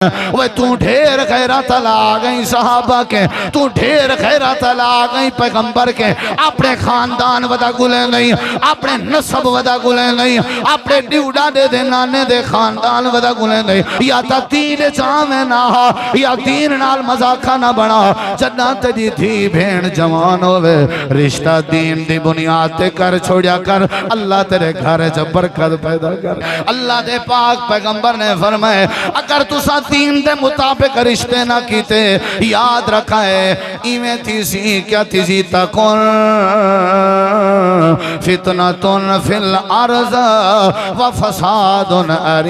وہ تو ڈھیر خیرات لا گئی صحابہ کے، تو ڈھیر خیرات لا گئی پیغمبر کے، اپنے خاندان ودا گلے نہیں، اپنے نسب ودا گلے نہیں، اپنے ڈیوڈا دے دے نانے دے خاندان ودا گلے نہیں، یا تا تین چاہمیں نہ ہا یا دین نال مذاقہ نہ بنا، جنات دی تھی بھین جوان ہوئے، رشتہ دین دی بنیاد تے کر چھوڑیا کر، اللہ تیرے گھر جب برکت پیدا کر۔ اللہ دے پاک پیغمبر نے فرمائے اگر تو ساتھ دین دے مطابق رشتے نہ کیتے، یاد رکھا ہے ایویں تھی سی کیا تھی سی تکن فتنتن فی الارض و فساد عرید۔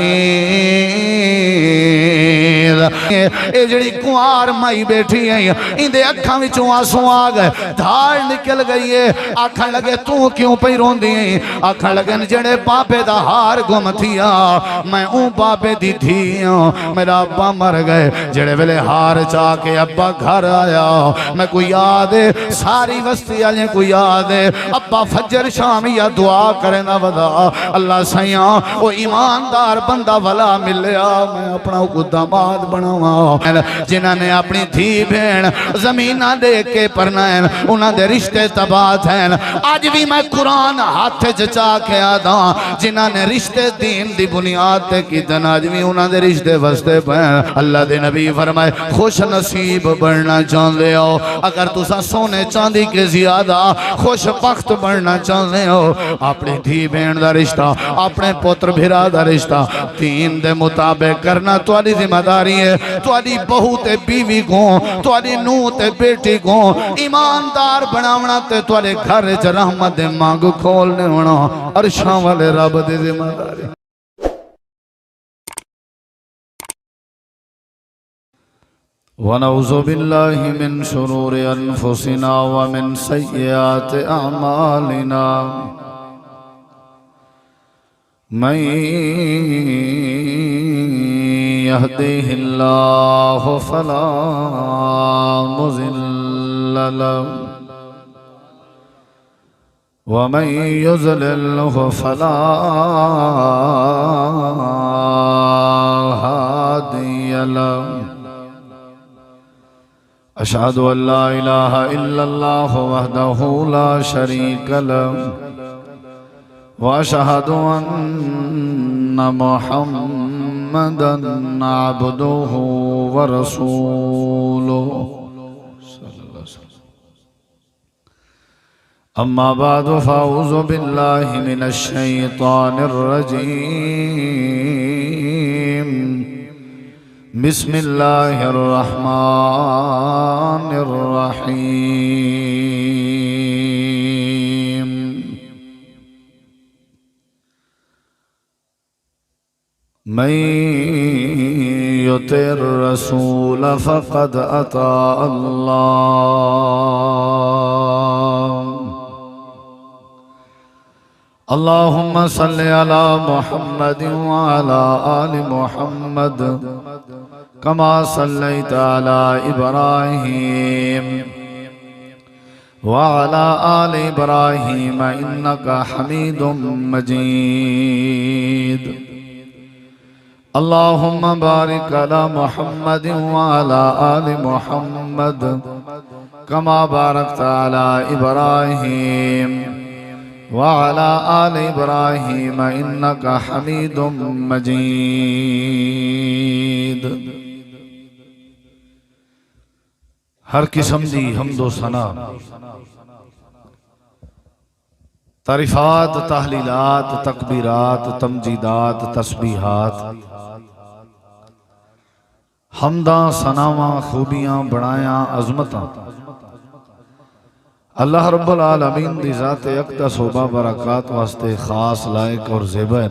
اے جڑی کوار مائی بیٹھی ہیں ان دے اکھاں وچوں آنسو آ گئے، دھاڑ نکل گئی ہے، آکھن لگے تو کیوں پئی روندی ہیں؟ آکھن لگے جڑے پاپے دا ہار گم تھیا میں اون پاپے دی تھی ہوں، میرا ابا مر گئے، جڑے ویلے ہار چاہ کے ابا گھر آیا میں کوئی یاد ہے ساری وستی آلیں کوئی یاد ہے ابا فجر شامی یا دعا کرے نہ ودا اللہ سیاں وہ ایماندار بندہ والا ملیا میں اپنا کو داماد بناواں، جنہاں نے اپنی تھی بھین زمینہ دے کے پرنائن انہاں دے رشتے تباہ ہیں۔ آج بھی میں قرآن ہاتھ چچا کے آدھا جنہاں نے رشتے دین دی بنیاد تے کی دن آج بھی انہاں دے رشتے وستے پہن۔ اللہ دے نبی فرمائے خوش نصیب بڑھنا چاہتے ہو اگر تسا سونے چاندی کے زیادہ خوش بخت بڑھنا چاہتے ہو، اپنی دھی بین دا رشتہ اپنے پتر بھرا دا رشتہ دین دے مطابق کرنا توالی ذمہ داری ہے۔ توالی بہو تے بیوی گوں، توالی نو تے بیٹی گوں ایماندار بناونا تے توالی گھر چ رحمت دے مانگ کھولنے ہونا عرشاں والے رب دے ذمہ داری۔ ونعوذ باللہ من شرور انفسنا ومن سیئات اعمالنا من یهده اللہ فلا مضل له ومن يضلل فلا هادي له۔ اشہد ان لا الہ الا اللہ وحدہ لا شریک له واشہد ان محمدا عبدہ ورسولہ۔ اما بعد فاعوذ باللہ من الشیطان الرجیم، بسم اللہ الرحمن الرحیم۔ من یطع الرسول فقد اطاع اللہ۔ اللہم صل علی محمد وعلی آل محمد كما صليت على إبراهيم وعلى آل إبراهيم إنك حميد مجيد۔ اللهم بارك على محمد وعلى آل محمد كما باركت على إبراهيم وعلى آل إبراهيم إنك حميد مجيد۔ ہر قسم دی حمد و ثنا، تعریفات، تحلیلات، تکبیرات، تمجیدات، تسبیحات، حمداں، ثناواں، خوبیاں، بڑایاں، عظمتاں اللہ رب العالمین دی ذات اقدس و بابرکات واسطے خاص لائق اور زیبہ ہے۔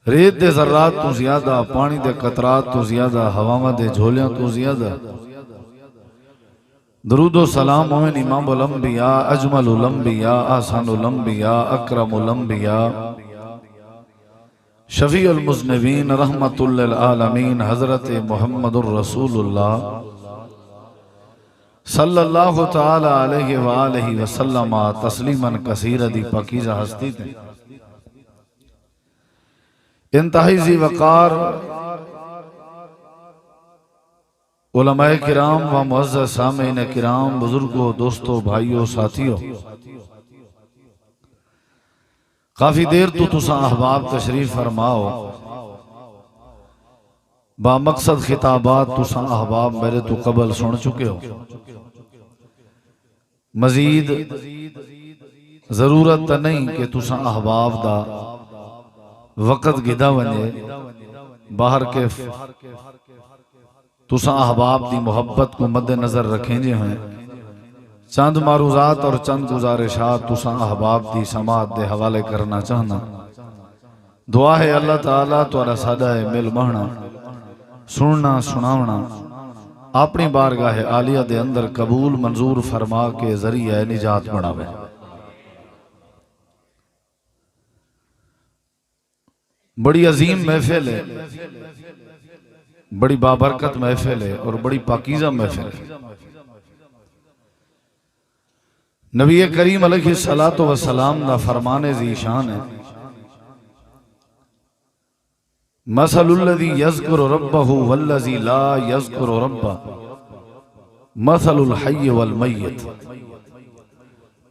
ریت دے ذرات تو زیادہ، پانی دے قطرات تو زیادہ، ہواواں دے جھولیاں تو زیادہ، درود و سلام ہوئے امام الانبیاء، اجمل الانبیاء، احسن الانبیاء، اکرم الانبیاء، شفیع المذنبین، رحمت للعالمین، حضرت محمد الرسول اللہ صلی اللہ تعالی علیہ وآلہ وسلم تسلیما کثیرا دی پاکیزہ ہستی تھی۔ انتہائی ذی وقار علماء کرام و معزز سامعین کرام، بزرگوں، دوستوں، بھائیوں، ساتھیوں، کافی دیر تو تساں احباب تشریف فرماؤ، با مقصد خطابات تساں احباب میرے تو قبل سن چکے ہو۔ مزید ضرورت نہیں کہ تساں احباب دا وقت گدا ونجے، باہر کے تساں احباب دی محبت کو مد نظر رکھیں جے ہیں، چند معروضات اور چند گزارشات تساں احباب دی سماعت دے حوالے کرنا چاہنا۔ دعا ہے اللہ تعالیٰ تواڈا سادہ مل بہنا، سننا سناونا اپنی بارگاہ عالیہ دے اندر قبول منظور فرما کے ذریعہ نجات بناوے۔ بڑی عظیم محفل ہے، بڑی بابرکت محفل ہے اور بڑی پاکیزہ محفل ہے۔ نبی کریم علیہ السلام دا فرمان ذی شان ہے، مثل الذی یذکر ربہ والذی لا یذکر ربہ مثل الحی والمیت۔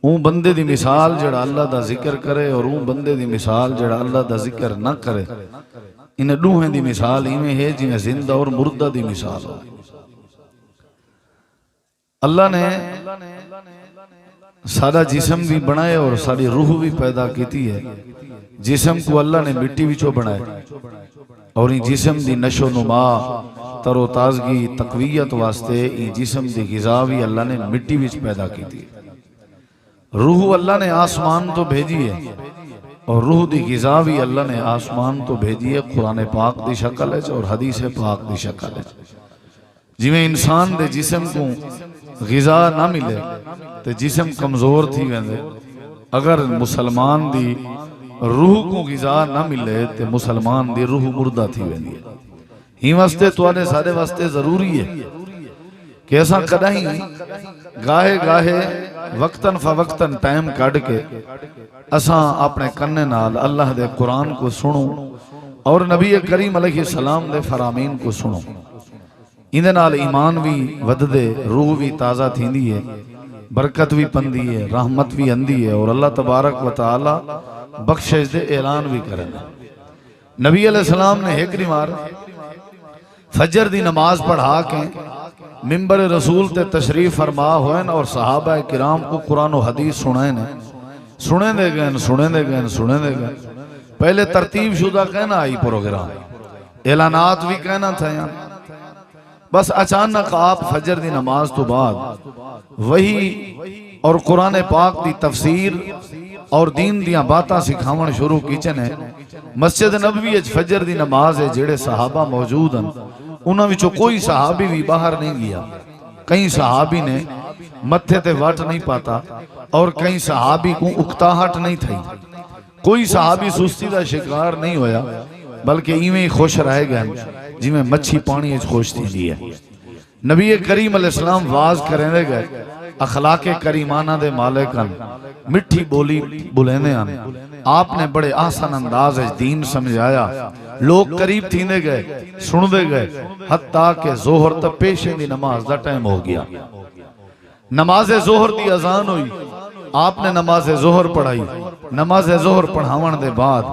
اون بندے دی مثال جڑا اللہ دا ذکر کرے اور اون بندے دی مثال جڑا اللہ دا ذکر نہ کرے، انہیں دوہیں دی مثال ایویں ہے جنہیں زندہ اور مردہ دی مثال ہو۔ اللہ نے سارا جسم بھی بنائے اور ساری روح بھی پیدا کیتی ہے۔ جسم کو اللہ نے مٹی وچوں بنائے اور ان جسم دی نشو و نما، تر و تازگی، تقویت واسطے ان جسم دی غذا بھی اللہ نے مٹی وچ پیدا کیتی ہے۔ روح اللہ نے آسمان تو بھیجی ہے اور روح دی غذا بھی اللہ نے آسمان تو بھیجی ہے، قرآن پاک دی شکل ہے اور حدیث پاک دی شکل ہے۔ جی میں انسان دے جسم کو غذا نہ ملے تو جسم کمزور تھی ویندے، اگر مسلمان دی روح کو غذا نہ ملے تو مسلمان دی روح مردہ تھی ویندی ہے۔ ہی واسطے تو آنے سارے واسطے ضروری ہے کہ ایسا کدہیں گاہے گاہے وقتاً فوقتاً ٹائم کاٹ کے اساں اپنے کنے نال اللہ دے قرآن کو سنوں اور نبی کریم علیہ السلام دے فرامین کو سنوں۔ اندے نال ایمان بھی ود دے، روح بھی تازہ تھیندی ہے، برکت بھی پندی ہے، رحمت بھی اندی ہے اور اللہ تبارک و تعالی بخشش دے اعلان بھی کرنا۔ نبی علیہ السلام نے ایک مار فجر دی نماز پڑھا کے منبر رسول تے تشریف فرما ہوئے اور صحابہ کرام کو قرآن و حدیث سنے دے گئے۔ پہلے ترتیب شدہ کہنا آئی پروگرام، اعلانات بھی کہنا تھا یہاں، بس اچانک آپ فجر دی نماز تو بعد وہی اور قرآن پاک دی تفسیر اور دین دیاں باتاں سکھاون شروع کیچن ہے۔ مسجد نبوی اچ فجر دی نماز ہے، جڑے صحابہ موجود ہیں انہاں وچوں کوئی صحابی بھی باہر نہیں گیا، کئی صحابی نے متھے تے وٹ نہیں پاتا اور کئی صحابی کو اکتاہٹ نہیں تھی، کوئی صحابی سستی دا شکار نہیں ہویا، بلکہ ایویں خوش رہ گئے جی میں مچھی پانی اچ خوش تھی دی ہے۔ نبی کریم علیہ السلام واز کریں دے گئے، اخلاق کریمانہ دے مالکن، مٹھی بولی بلینے آنے، آپ نے بڑے آسان انداز دین سمجھایا، لوگ قریب تھینے گئے، سن دے گئے، حتیٰ کہ ظہر تا پیشے دی نماز دا ٹائم ہو گیا۔ نماز ظہر دی اذان ہوئی، آپ نے نماز ظہر پڑھائی، نماز ظہر پڑھاون دے بعد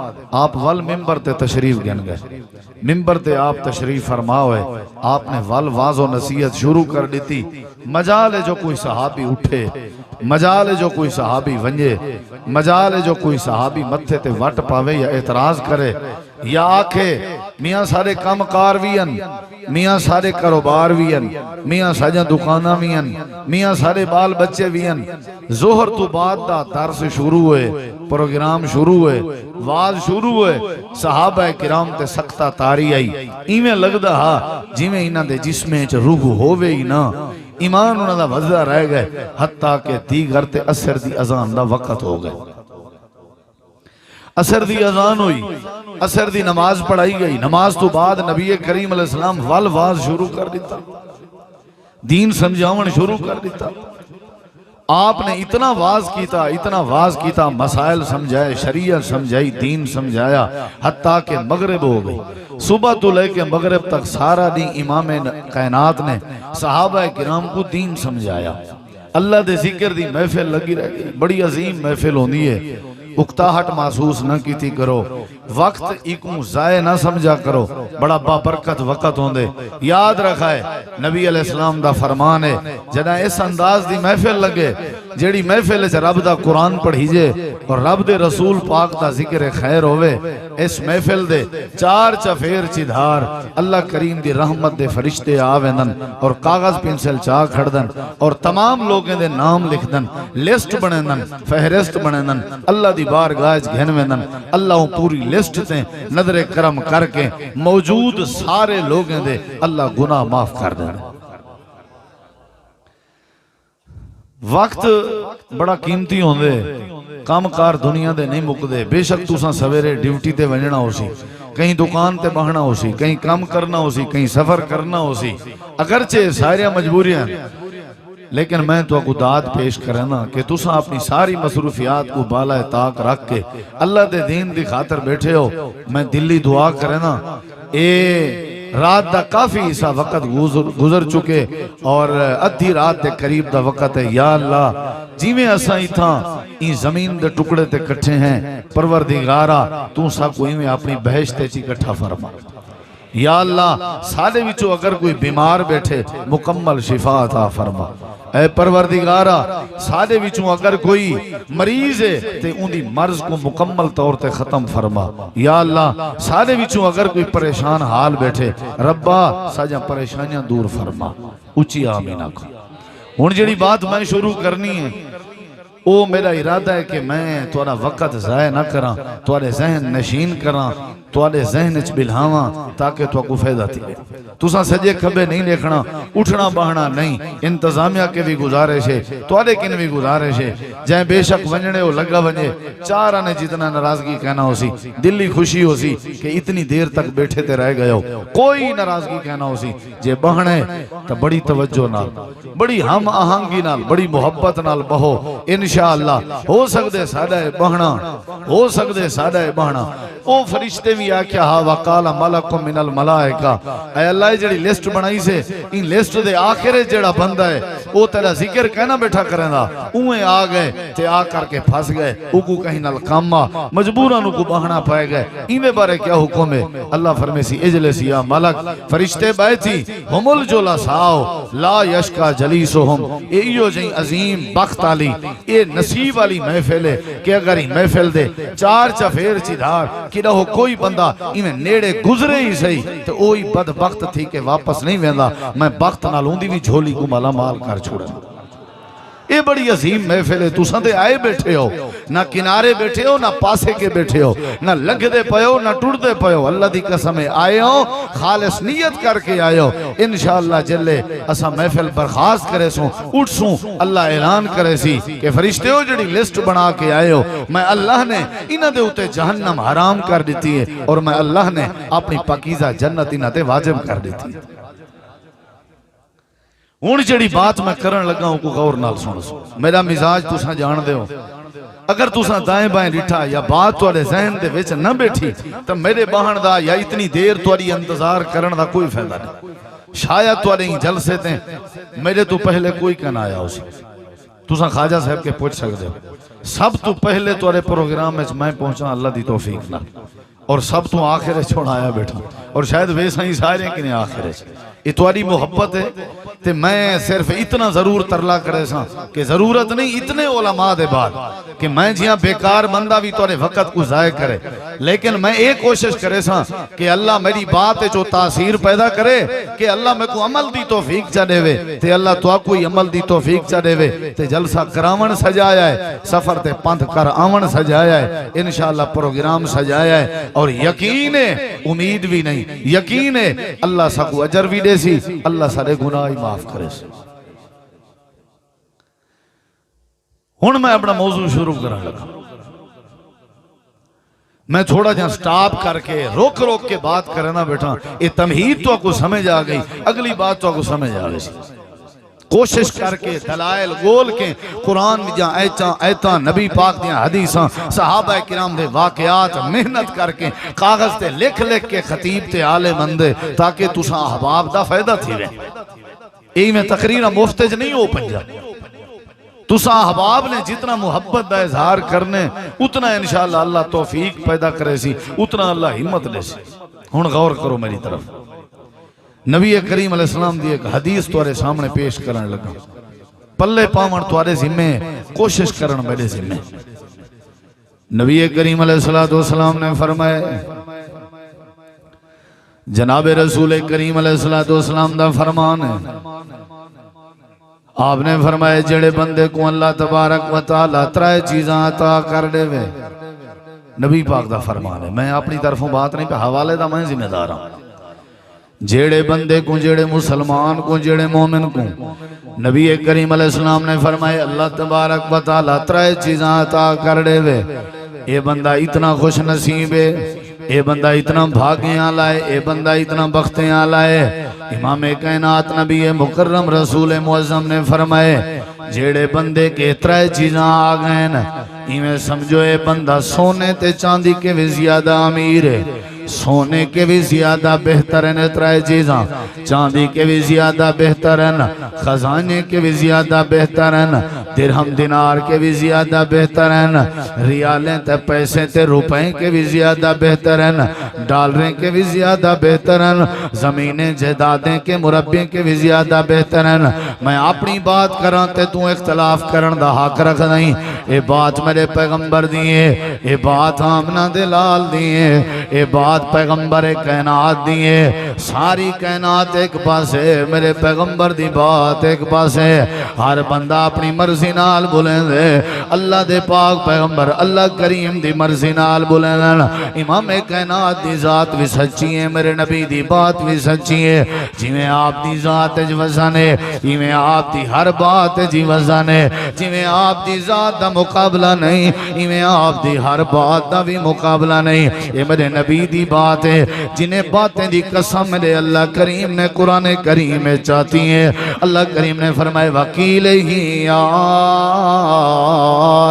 آپ ول ممبر تے تشریف گن گئے، ممبر تے آپ تشریف فرما ہوئے، آپ نے ول واز و نصیحت شروع کر دیتی۔ مجال ہے جو کوئی صحابی اٹھے، مجال ہے جو کوئی صحابی ونجے، مجال ہے جو کوئی صحابی متھے تے وٹ پاوے یا اعتراض کرے یا آکھے میاں سارے کام کار بھی ہیں، میاں سارے کاروبار بھی ہیں، میاں ساجاں دکانہ بھی ہیں، میاں سارے بال بچے بھی ہیں۔ ظہر تو بعد دا درس شروع ہوئے، پروگرام شروع ہوئے، واز شروع ہوئے، صحابہ کرام تے سختہ تاری آئی، ایمیں لگدا ہا جی میں انہاں دے جسمیں چ روح ہووے ہی نا، ایمان انہاں دا وزدہ رہ گئے، حتیٰ کہ دیگر تے اثر دی اذان دا وقت ہو گئے۔ اثر دی اذان ہوئی، اثر دی نماز پڑھائی گئی، نماز تو بعد نبی کریم علیہ السلام والواز شروع کر دیتا، دین سمجھاون شروع کر دیتا۔ آپ نے اتنا واز کیتا مسائل سمجھائے، شریعت سمجھائی، دین سمجھایا، حتیٰ کہ مغرب ہو گئی۔ صبح تو لے کے مغرب تک سارا دن امام کائنات نے صحابہ کرام کو دین سمجھایا۔ اللہ دے ذکر دی محفل لگی رہ گئی، بڑی عظیم محفل ہوندی ہے، اکتاہٹ محسوس نہ کیتی کرو، وقت ایکوں ضائع نہ سمجھا کرو، بڑا بابرکت وقت ہوندے۔ یاد رکھا ہے نبی علیہ السلام دا فرمان ہے، جنہ اس انداز دی محفل لگے، جیڑی محفل سے رب دا قرآن پڑھیجے اور رب دے رسول پاک دا ذکر خیر ہوئے، اس محفل دے چار چفیر چدھار اللہ کریم دی رحمت دے فرشتے آویندن اور کاغذ پینسل چاہ کھڑدن اور تمام لوگیں دے نام لکھ دن، لسٹ بنیندن، فہرست بنیندن، اللہ دی بارگاہ گھنویندن، اللہ پوری لسٹ تے نظر کرم کر کے موجود سارے لوگیں دے اللہ گناہ معاف کر دیں۔ وقت بڑا قیمتی ہوندے، کام کار دنیا دے نہیں مکدے، بے شک تُساں سویرے ڈیوٹی تے ونجنا ہو سی، کہیں دکان تے بہنا ہو سی، کہیں کام کرنا ہو سی، کہیں سفر کرنا ہو سی، اگرچہ ساریاں مجبوریاں، لیکن میں تو کو داد پیش کرنا کہ تُساں اپنی ساری مصروفیات کو بالا طاق رکھ کے اللہ دے دین دی خاطر بیٹھے ہو۔ میں دلی دعا کرنا، اے رات دا کافی حصہ وقت گزر چکے اور ادھی رات دے قریب دا وقت ہے۔ یا اللہ جیویں اساں اتھاں این زمین دے ٹکڑے تے کٹھے ہیں، پروردگارا تو سب کو ایویں اپنی بہشت چی کٹھا فرما۔ یا اللہ سادے وچوں اگر کوئی بیمار بیٹھے مکمل شفا عطا فرما۔ اے پروردگارا سادے وچوں اگر کوئی مریض ہے تے ان دی مرض کو مکمل طور تے ختم فرما۔ یا اللہ سادے وچوں اگر کوئی پریشان حال بیٹھے ربا ساجا پریشانیاں دور فرما۔ اچھی آمین آکھو۔ ہن جڑی بات میں شروع کرنی ہے او میرا ارادہ ہے کہ میں تھوڑا وقت ضائع نہ کراں، تھوڑے ذہن نشین کراں، تھوڑے ذہن اچ بلھاواں تاکہ تو کو فائدہ تھی۔ تساں سجے کھبے نہیں دیکھنا، اٹھنا بہنا نہیں، انتظامیہ کے بھی گزارش ہے، تھوڑے کن بھی گزارش ہے، جائیں بے شک ونجنے ہو لگا ونجے، چارہ نے جتنا ناراضگی کہنا ہو سی، دلی خوشی ہو سی کہ اتنی دیر تک بیٹھے تے رہ گئے ہو، کوئی ناراضگی کہنا ہو سی، جے بہنے تو بڑی توجہ نال، بڑی ہم آہنگی نال، بڑی محبت نال بہو، انشاءاللہ ہو سکتے سادہ بہنا، ہو سکتے سادہ بہنا۔ او فرشتے بھی آکھیا ہا وقال ملک من الملائکہ، اے اللہ جڑی لسٹ بنائی سے ان لسٹ دے آخرے جڑا بندہ ہے او تیرا ذکر کہنا بیٹھا کریں دا، اوہیں آ گئے تے آ کر کے پھنس گئے، او کو کہیں نال کاما مجبورانو کو بہنا پائے گئے، ایمیں بارے کیا حکم ہے؟ اللہ فرمے سی اجلس یا ملک، فرشتے بیٹھی ہم الجلساؤ لا یشکا جلیسہم، ایو جائیں عظیم بخت آلی، اے نصیب والی محفل ہے کہ اگر ہی محفل دے چار چفیر چیدھار کہ رہو کوئی بندہ ایمیں نیڑے گزرے ہی صحیح تو اوہی بدبخت تھی کہ واپس نہیں ویندہ، میں بخت نہ لوندی بھی جھولی کو مالا مال کر چھوڑا۔ یہ بڑی عظیم محفل ہے، تُساں دے آئے بیٹھے ہو، نہ کنارے بیٹھے ہو، نہ پاسے کے بیٹھے ہو، نہ لگ دے پے ہو، نہ ٹوڑ دے پے ہو، اللہ دی قسم آئے ہو، خالص نیت کر کے آئے ہو، انشاءاللہ جلے اسا محفل برخاست کرے سوں، اٹھ سوں، اللہ اعلان کرے سی کہ فرشتے ہو جڑی لسٹ بنا کے آئے ہو، میں اللہ نے انہ دے ہوتے جہنم حرام کر دیتی ہے اور میں اللہ نے اپنی پاکیزہ جنت انہ دے واجب کر دیتی ہے۔ ہون جڑی بات میں کرن لگا ہوں کو غور نال سن سو، میرا مزاج تساں جان دے ہو، اگر تساں دائیں بائیں لٹھا یا بات توڑے ذہن دے وچ نہ بیٹھی تو میرے باہن دا یا اتنی دیر توڑی انتظار کرن دا کوئی فائدہ نہیں۔ شاید توڑے ہی جلسے تھے میرے تو پہلے کوئی کن آیا ہو سی، تساں خواجہ صاحب کے پوچھ سکتے ہو، سب تو پہلے توڑے پروگرام میں پہنچا اللہ دی توفیق نہ، اور سب تو آخر چھوڑ آیا بیٹھا، اور شاید ویسا ہی سارے کنے آخر یہ تواری محبت ہے تے میں صرف اتنا ضرور ترلا کرے ساں کہ ضرورت نہیں اتنے علماء دے بعد کہ میں جیاں بیکار بندہ بھی توارے وقت کو ضائع کرے، لیکن میں ایک کوشش کرے ساں کہ اللہ میری بات جو تاثیر پیدا کرے کہ اللہ میں کو عمل دی توفیق چا دے وے تے اللہ تو کوئی عمل دی توفیق چا دے وے تے جلسہ کراون سجایا ہے، سفر تے پندھ کر آون سجایا ہے، انشاءاللہ پروگرام سجایا ہے، اور یقین ہے امید بھی نہیں، یقین ہے اللہ سا کو اجر بھی دے سی، اللہ سارے گناہ معاف کرے سی۔ ہن میں اپنا موضوع شروع کرنے لگا، میں تھوڑا جہاں سٹاپ کر کے روک روک کے بات کرنا بیٹھا، یہ تمہید تو کو سمجھ آ گئی، اگلی بات تو کو سمجھ آ گئی سی۔ کوشش کر کے دلائل گول کے قرآن جا ایتاں نبی پاک دیاں حدیثاں صحابہ کرام دے واقعات محنت کر کے کاغذ تے لکھ لکھ کے خطیب تے عالم بندے تاکہ تساں احباب دا فائدہ تھی رہے. ای میں تقریر مفتج نہیں ہو پنجا. تساں احباب نے جتنا محبت دا اظہار کرنے اتنا انشاءاللہ اللہ توفیق پیدا کرے سی, اتنا اللہ ہمت لے سی. ہن غور کرو میری طرف. نبی کریم علیہ السلام دی ایک حدیث توارے سامنے پیش کرنے لگا. پلے پاون توارے ذمے, کوشش کرن میرے ذمے. نبی کریم علیہ السلام نے فرمائے, جناب رسول کریم علیہ السلام دا فرمان ہے, آپ نے فرمائے جڑے بندے کو اللہ تبارک و تعالی ترائے چیزاں عطا کر دے وے. نبی پاک دا فرمان ہے, میں اپنی طرفوں بات نہیں پہ حوالے دا میں ذمہ دار ہوں. جیڑے بندے کو, جیڑے مسلمان کو, جیڑے مومن کو نبی کریم علیہ السلام نے فرمائے اللہ تبارک و تعالی ترائے چیزاں عطا کر دے وے, اے بندہ اتنا خوش نصیب ہے, اے بندہ اتنا بھاگیاں لائے, اے بندہ اتنا بختیاں لائے. امام کائنات نبی مکرم رسول معظم نے فرمائے جیڑے بندے کے ترائے چیزاں آگئے نا, میں سمجھو اے بندہ سونے تے چاندی کے بھی زیادہ امیر ہے, سونے کے بھی زیادہ بہتر ہیں ترائے چیزاں, چاندی کے بھی زیادہ بہتر ہیں, خزانے کے بھی زیادہ بہتر ہیں, درہم دینار کے بھی زیادہ بہتر ہیں, ریالیں تے پیسے تے روپیں کے بھی زیادہ بہتر ہیں, ڈالریں کے بھی زیادہ بہتر ہیں, زمینیں جائیدادیں کے مربع کے بھی زیادہ بہتر ہیں. میں اپنی بات کراں تے تو اختلاف کرن دا حق رکھ نہیں. اے بات میرے پیغمبر دیئے, اے بات آمنہ دلال دیئے, اے بات پیغمبر کائنات دیئے. ساری کائنات ایک پاس ہے, میرے پیغمبر دی بات ایک پاس ہے. ہر بندہ اپنی مرضی نال بولیں دے, اللہ دے پاک پیغمبر اللہ کریم دی مرضی نال بولیں دے. امام کائنات دی ذات بھی سچی ہے, میرے نبی دی بات بھی سچی ہے. جی میں آپ دی ذات جی وزن ہے, جی میں آپ دی ہر بات جی وزن ہے. جی میں آپ دی ذات دا مقابلہ نہیں, جی میں آپ دی ہر بات دا بھی مقابلہ نہیں. یہ میرے نبی دی بات ہے جنہیں باتیں دی قسم میرے اللہ کریم نے قرآن کریم میں چاہتی ہیں. اللہ کریم نے فرمائے وکیل ہی یا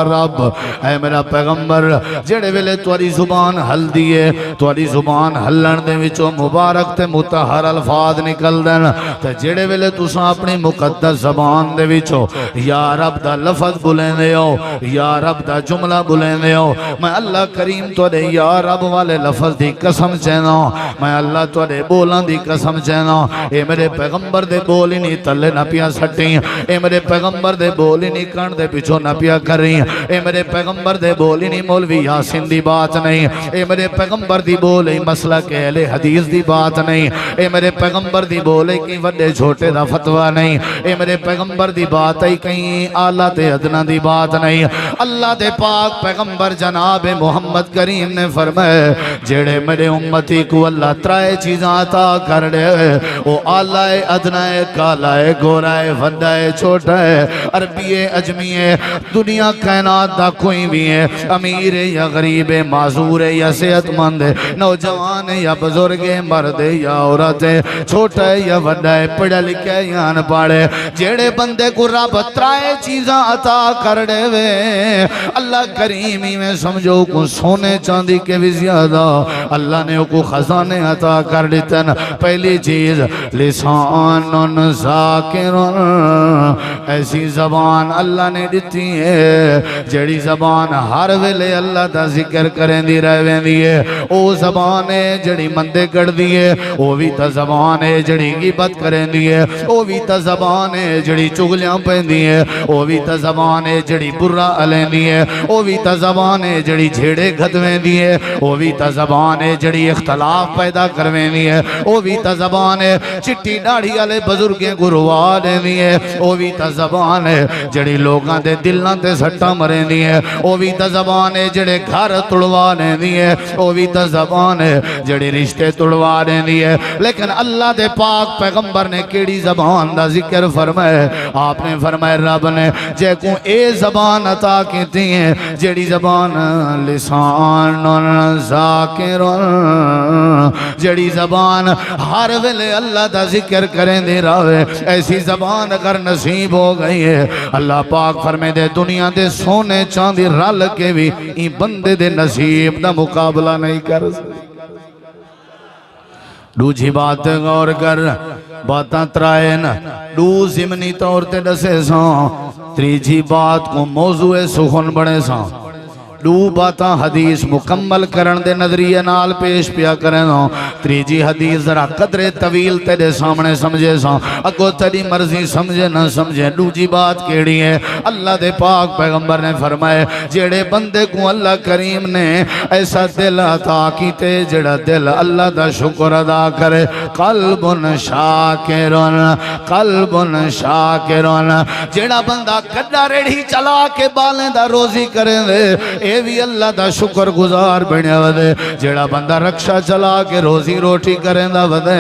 رب, اے میرا پیغمبر جڑے ویلے تواری زبان حل دیئے, تواری زبان حلن دے وچوں مبارک تے متحر الفاظ نکل دین, تے جڑے ویلے تساں اپنی مقدس زبان دے وچوں یا رب دا لفظ بولیں دے ہو, یا رب دا جملہ بولیں دے ہو, میں اللہ کریم تو دے یا رب والے لفظ دی قسم چہنا, میں اللہ تو دے بولان دی قسم چہنا. اے میرے پیغمبر دے بولی نہیں تلے نہ پیا سٹیں, اے میرے پیغمبر دے بولی نہیں کان دے پیچھو نہ پیا کریں, اے میرے پیغمبر دے بولی نہیں مولوی یاسین دی بات نہیں, اے میرے پیغمبر دی بولی مسئلہ کے اہل حدیث دی بات نہیں, اے میرے پیغمبر دی بولی کی وڈے چھوٹے دا فتوہ نہیں, اے میرے پیغمبر دی بات ہے کہیں آلہ تے ادنا دی بات نہیں. اللہ دے پاک پیغمبر جناب محمد کریم نے فرمائے جڑے میرے امتی کو اللہ ترائے چیزاں عطا کر دے, او آلہ ادنا کالا گورا وڈا چھوٹا عربی اجمی دنیا کائنات دا کوئی بھی ہے, امیر یا غریب, معذور یا صحت مند, نوجوان یا بزرگ, مرد یا عورت, چھوٹا یا وڈا, پڑھا لکھا یا ان پڑھے, جڑے بندے کو رب ترائے چیزاں عطا کر دے وے, اللہ کریمی میں سمجھو کو سونے چاندی کے بھی زیادہ اللہ نے کو خزانے عطا کر دیتن. پہلی چیز لسان ذاکر, ایسی زبان اللہ نے دیتی ہے جڑی زبان ہر ویلے اللہ دا ذکر کریں دی رہویں دی ہے. او زبان ہے جڑی مندے کر دی ہے, او بھی تا زبان ہے جڑی غیبت کریں دی ہے, او بھی تا زبان ہے جڑی چغلیاں پہن دی ہے, او بھی تا زبان ہے جڑی برا علیں دی ہے, او بھی تا زبان ہے جڑی جھیڑے گھدویں دی ہے, او بھی تا زبان ہے جڑی اختلاف پیدا کرویں دی ہے, او بھی تا زبان ہے چٹی ڈاڑھی والے بزرگیں کو روا دیں دی ہے, او بھی تا زبان ہے جڑی لوگاں دے دلاں تے سٹاں مریں دی ہے او بھی تا زبان ہے جڑے گھر تڑوانے دی ہے او بھی تا زبان ہے جڑے رشتے تڑوانے دی ہے لیکن اللہ دے پاک پیغمبر نے کیڑی زبان دا ذکر فرمائے آپ نے فرمائے رب نے جے کو اے زبان عطا کیتی ہے جڑی زبان لسان ذاکر جڑی زبان ہر ویلے اللہ دا ذکر کریں دے راوے ایسی زبان اگر نصیب ہو گئی ہے اللہ پاک فرمے دے دنیا دے سونے چاندی رل کے بھی این بندے دے نصیب دا مقابلہ نہیں کر سکتے دوجھی بات غور کر باتاں ترائن دو زمنی طور تے دسے ساں تریجھی بات کو موضوع سخن بڑے ساں دو باتاں حدیث مکمل کرن دے نظریہ نال پیش پیا کریں دوں تریجی حدیث ذرا قدر طویل تیرے سامنے سمجھے ساں اگو تیری مرضی سمجھے نہ سمجھے دوجی بات کیڑی ہے اللہ دے پاک پیغمبر نے فرمائے جڑے بندے کو اللہ کریم نے ایسا دل عطا کیتے جڑا دل اللہ دا شکر ادا کرے قلب شاکرن جڑا بندہ کڈا ریڑھی چلا کے بالیں دا روزی کریں دے اے بھی اللہ دا شکر گزار بنیا ودے جڑا بندہ رکشہ چلا کے روزی روٹی کریں دا ودے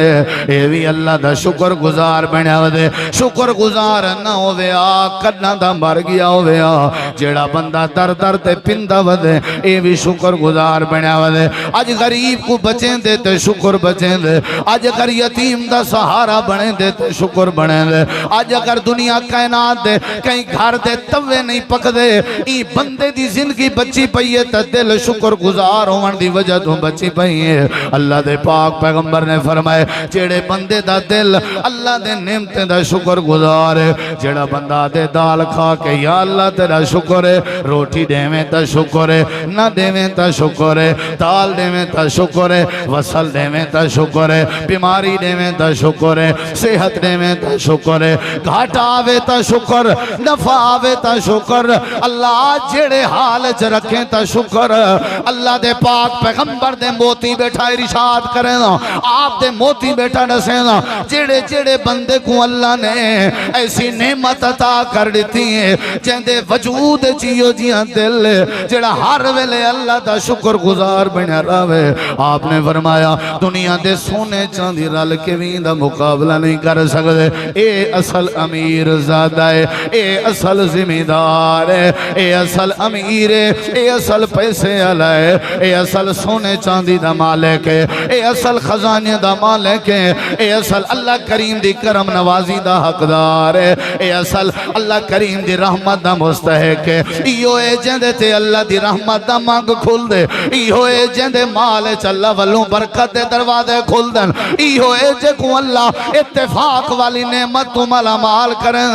اے بھی اللہ دا شکر گزار بنیا ودے شکر گزار نہ ہویا کڈنا دا مر گیا ہویا جڑا بندہ در در تے پندہ ودے اے بھی شکر گزار بنیا ودے آج غریب کو بچیں دے تے شکر بچیں دے آج اگر یتیم دا سہارا بنے دے تے شکر بنے دے آج اگر دنیا کائنات دے کہیں گھر دے توے نہیں پک دے ای بندے دی زندگی بچی پئیے تا دل شکر گزار ہون دی وجہ تو بچی پئیے اللہ دے پاک پیغمبر نے فرمائے جڑے بندے دا دل اللہ دے نعمتیں دا شکر گزار ہے جڑا بندہ دے دال کھا کے یا اللہ تیرا شکر ہے روٹی دے میں تا شکر ہے نہ دے میں تا شکر ہے دال دے میں تا شکر ہے وصل دے میں تا شکر ہے بیماری دے میں تا شکر ہے صحت دے میں تا شکر ہے گھاٹا آوے تا شکر نفع آوے تا شکر اللہ جڑے حال چ رکھیں تا شکر اللہ دے پاک پیغمبر دے موتی بیٹھا ارشاد کریں نا آپ دے موتی بیٹھا نسیں نا جڑے جڑے بندے کو اللہ نے ایسی نعمت عطا کر دیتی ہیں جن دے وجود چیو جیاں دل جڑا ہر ویلے اللہ دا شکر گزار بنیا راوے آپ نے فرمایا دنیا دے سونے چاندی رل کے بھی دا مقابلہ نہیں کر سکتے اے اصل امیر زادہ ہے اے اصل زمیندار ہے اے اصل امیر ہے اے اصل پیسے علائے اے اصل سونے چاندی دا مالک ہے اے اصل خزانے دا مالک ہے اے اصل اللہ کریم دی کرم نوازی دا حقدار ہے اے اصل اللہ کریم دی رحمت دا مستحق ہے ایو اے جندے تے اللہ دی رحمت دا مانگ کھل دے ایو اے جندے مال چلا ولوں برکت دے دروازے کھل دن ایو اے جے کو اللہ اتفاق والی نعمت تو مالا مال کریں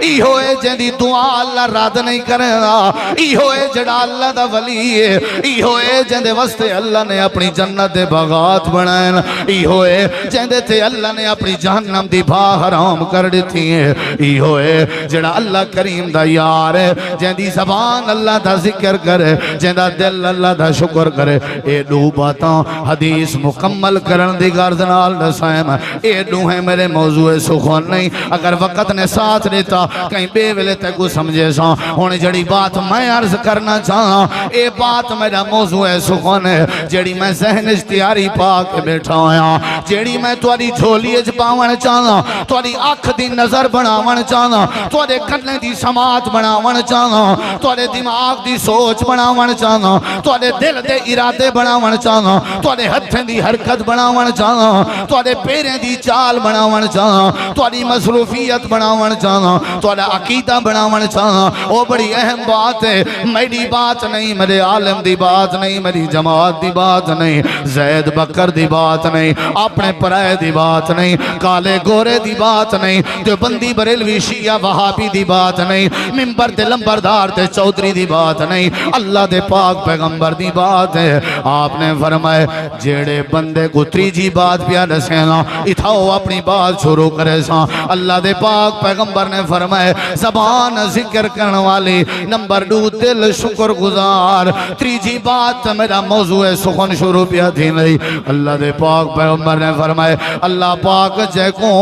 ایو اے جندی دعا اللہ رد نہیں کریں ایو اے جڑا اللہ دا ولی ہے ایہو اے جندے واسطے اللہ نے اپنی جنت دے باغات بنائیں ایہو اے جندے تے اللہ نے اپنی جہنم دی بھا حرام کر دیتی ہے ایہو اے جڑا اللہ کریم دا یار ہے جندی زبان اللہ دا ذکر کرے جندہ دل اللہ دا شکر کرے اے دو باتاں حدیث مکمل کرن دی گردنال دسائیں اے دو ہیں میرے موضوع سخن نہیں اگر وقت نے ساتھ دیتا کہیں بے ویلے تے کو سمجھے ساں ہونے جڑی بات میں عرض کرنا چاہاں اے بات میرا موضوع سخن ہے جیڑی میں ذہن اشتیاری پا کے بیٹھا ہویا جیڑی میں تواری جھولی اج پاون چاہنا تواری آنکھ دی نظر بناون چاہنا توارے کنے دی سماعت بناون چاہنا توارے دماغ دی سوچ بناون چاہنا توارے دل دے ارادے بناون چاہنا توارے ہتھیں دی حرکت بناون چاہنا توارے پیریں دی چال بناون چاہنا تواری مصروفیت بناون چاہنا توارے عقیدہ بناون چاہنا وہ بڑی اہم بات ہے میری بات نہیں میرے عالم دی بات نہیں میری جماعت دی بات نہیں زید بکر دی بات نہیں اپنے پرائے دی بات نہیں کالے گورے دی بات نہیں دیوبندی بریلوی شیعہ وہابی دی بات نہیں ممبر تے لمبردار تے چودری دی بات نہیں اللہ دے پاک پیغمبر دی بات ہے آپ نے فرمائے جیڑے بندے کو تریجی بات پیا دسینا اتھاؤ اپنی بات شروع کرے ساں اللہ دے پاک پیغمبر نے فرمائے زبان ذکر کرنے والی نمبر 2 دل شکر گزار تریجی بات میرا موضوع سخن شروع پیا تھی نہیں اللہ دے پاک پیغمبر نے فرمائے اللہ پاک جے کو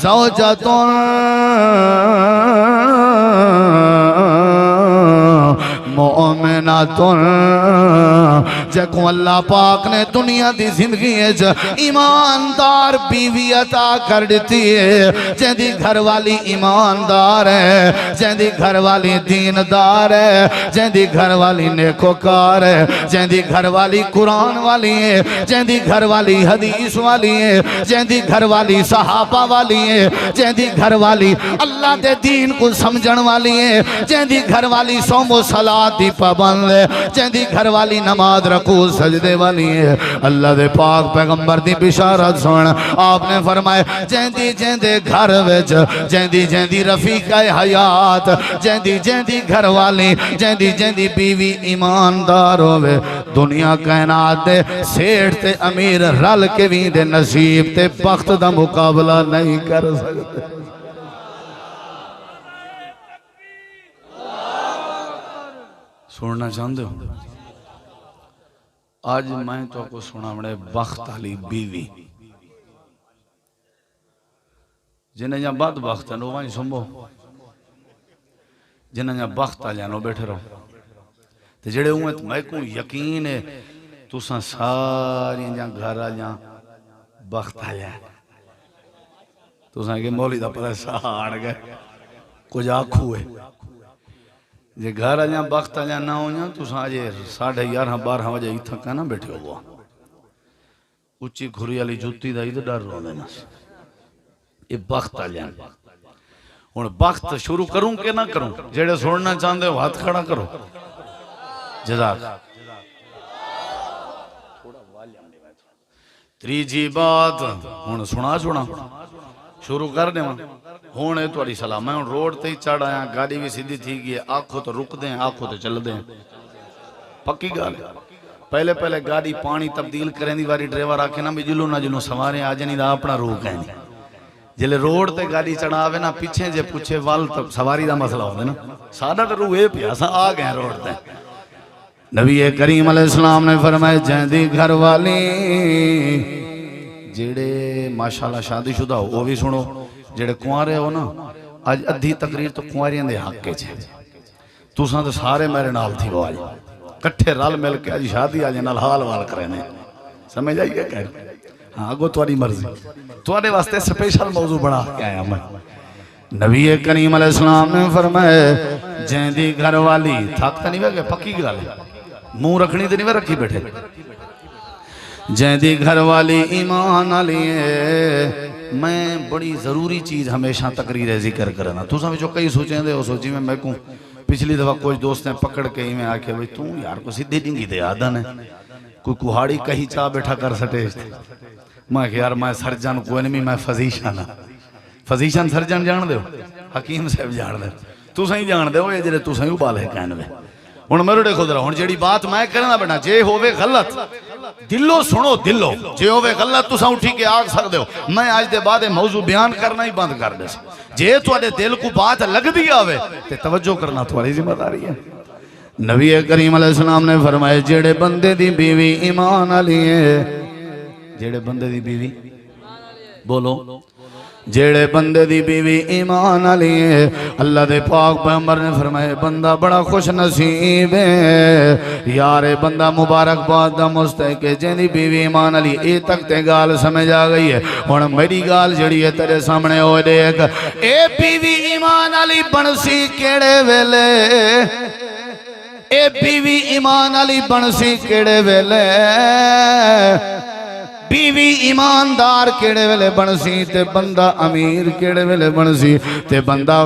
زوجتن مومناتن جے کو اللہ پاک نے دنیا دی زندگی ایماندار بیوی عطا کر دیتی ہے جن دی گھر والی ایماندار ہے جن دی گھر والی دیندار ہے جن دی گھر والی نیکوکار ہے جن دی گھر والی قرآن والی ہے جن دی گھر والی حدیث والی ہے جن دی گھر والی صحابہ والی ہے جن دی گھر والی اللہ دے دین کو سمجھن والی ہے جن دی گھر والی صوم و صلاۃ دی پابند ہے جن دی گھر والی نماز رکوع سجدے والی ہے اللہ دے پاک پیغمبر دی بشارت سن آپ نے فرمائے جن دے گھر وچ جن دی رفیقہ حیات جن دی گھر والی جن دی بیوی ایماندار ہوئے دنیا کائنات دے سیٹھ تے امیر رل کے بھی دے نصیب تے بخت دا مقابلہ نہیں کر سکتے سننا چاہتے ہو آج میں تو کو سنا بڑے بخت علی بیوی جنہیں جہاں بات بخت ہے نو وہاں سنبو جنہیں جہاں بخت آ جانو بیٹھے رہو تو جڑے ہوئے تو میں کو یقین ہے تو ساں ساری جہاں گھر آ جہاں بخت آ جائے تو ساں کہ مولی دا پتہ ساڑ گئے کچھ آنکھو ہے جے گھر آ جہاں بخت آ جہاں نہ ہو جہاں تو ساں آجے 11:30 بجے ہی تھکا نہ بیٹھے ہوا اچھی گھری علی جوتی دا ہی تو ڈر رو دینا یہ بخت آ جہاں اور بخت شروع کروں کہ نہ کروں جیڑے سوڑنا چاندے ہو ہاتھ کھڑا کرو جزاک تریجی بات ہون سنا شروع کر دیں ہونے تو علی سلام میں روڈ تے ہی چڑھ آیا گاڑی بھی سیدھی تھی گئی آنکھوں تو رک دیں آنکھوں تو چل دیں پکی گال پہلے گاڑی پانی تبدیل کریں دی واری ڈریور آکھے نا بھی جلو سوارے آجنی دا اپنا روح کہیں جلے روڈ تے گاڑی چڑھاوے نا پیچھے جے پوچھے وال تب سواری دا مسئلہ ہوتا ہے نا سادہ تو روح ہے پیا سا آ گئے روڈ تے نبی کریم علیہ السلام نے فرمائے جہدی گھر والی جڑے ماشاءاللہ شادی شدہ ہو وہ بھی سنو جڑے کنوارے ہو نا آج ادھی تقریر تو کنواریاں دے حق کے چھے تو ساں تو سارے میرے نال تھی وہ آج کٹھے رال مل کے آج شادی آج نال حال وال کرنے سمجھ آئیے کہہ ہاں گو تواری مرضی توارے واسطے سپیشل موضوع بڑھا کے آیا میں نبی کریم علیہ السلام نے فرمائے جہدی گھر والی تھاکتا نہیں گئے پکی گالے منہ رکھنی تو نہیں رکھی بیٹھے جہدی گھر والی ایمان علیے میں بڑی ضروری چیز ہمیشہ تقریر ذکر کرنا تو سمجھ جو کئی سوچیں دے وہ سوچی میں کہوں پچھلی دفعہ کچھ دوست نے پکڑ کے ہی میں آکے بھئی تو یار کو سیدھی ڈنگی دے آدھا ہے کوئی کوہاڑی کہیں چاہ بیٹھا کر سٹے میں کہ یار میں سرجن کوئی نہیں میں فزیشن فزیشن سرجن جان دے ہو حکیم صاحب جان دے تو سہی جان دے ہو یہ جلے تو سہی ابال ہے کہنے میں ہن میرے دیکھو ذرا ہن جیڑی بات میں کرنا بیٹا جے ہووے غلط دلو سنو دلو جے ہووے غلط تساں اٹھی کے آگ سکدے ہو میں آج دے بعد موضوع بیان کرنا ہی بند کر دے جے تواڈے دل کو بات لگ دی آوے تے توجہ کرنا تمہاری ذمہ داری ہے نبی کریم علیہ السلام نے فرمایا جڑے بندے دی بیوی ایمان علی ہے جڑے بندے دی بیوی بولو جیڑے بندے دی بیوی ایمان علی ہے اللہ دے پاک پیغمبر نے فرمائے بندہ بڑا خوش نصیب ہے یارے بندہ مبارک بات دا مستحق ہے جن دی بیوی ایمان علی اے تک تے گال سمجھ آ گئی ہے اور میری گال جڑی ہے تیرے سامنے ہوئے دیکھ اے بیوی ایمان علی بنسی کیڑے ویلے اے بیوی ایمان علی بنسی کیڑے ویلے بیوی ایماندار کیڑے ویلے بنسی تے بندہ امیر کیڑے ویلے بنسی تے بندہ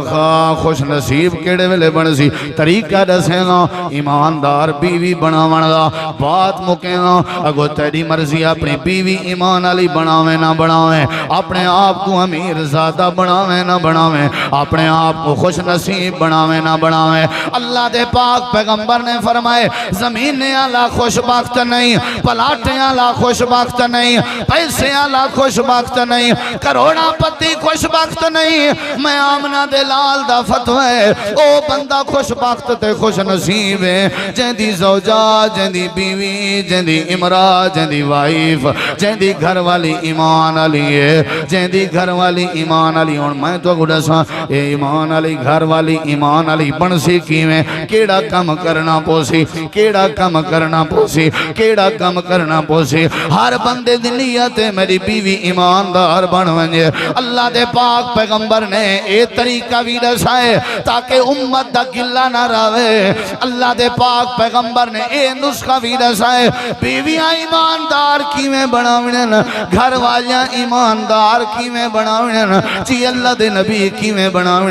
خوش نصیب کیڑے ویلے بنسی طریقہ دسے گا ایماندار بیوی بناون دا بات مکے گا اگو تیری مرضی اپنی بیوی ایمان علی بناویں نہ بناویں اپنے آپ کو امیر زادہ بناویں نہ بناویں اپنے آپ کو خوش نصیب بناویں نہ بناویں اللہ دے پاک پیغمبر نے فرمائے زمین آلا خوش بخت نہیں پلاٹیں آلا خوش بخت نہیں نہیں، پیسے والا خوش بخت نہیں، کروڑا پتی خوش بخت نہیں، میں آمنہ دے لال دا فتوہ ہے او بندہ خوش بخت تے خوش نصیب ہے جہندی زوجہ، جہندی بیوی، جہندی امرا، جہندی وائف، جہندی گھر والی ایمان علی ہے، جہندی گھر والی ایمان علی۔ اور میں تو گھڑا سا اے ایمان علی گھر والی ایمان علی بن سی کیویں، کیڑا کم کرنا پوسی، کیڑا کم کرنا پوسی، کیڑا کم کرنا پوسی۔ ہر بندے دی نیت ہے میری بیوی ایماندار بن ونجے۔ اللہ دے پاک پیغمبر نے اے طریقہ بھی دسائے تاکہ امت دا گلہ نہ راوے۔ اللہ دے پاک پیغمبر نے اے نسخہ بھی دسائے بیویاں ایماندار کیویں بناویں، گھر والیاں ایماندار کیویں بناویں، جی اللہ دے نبی کیویں بناویں۔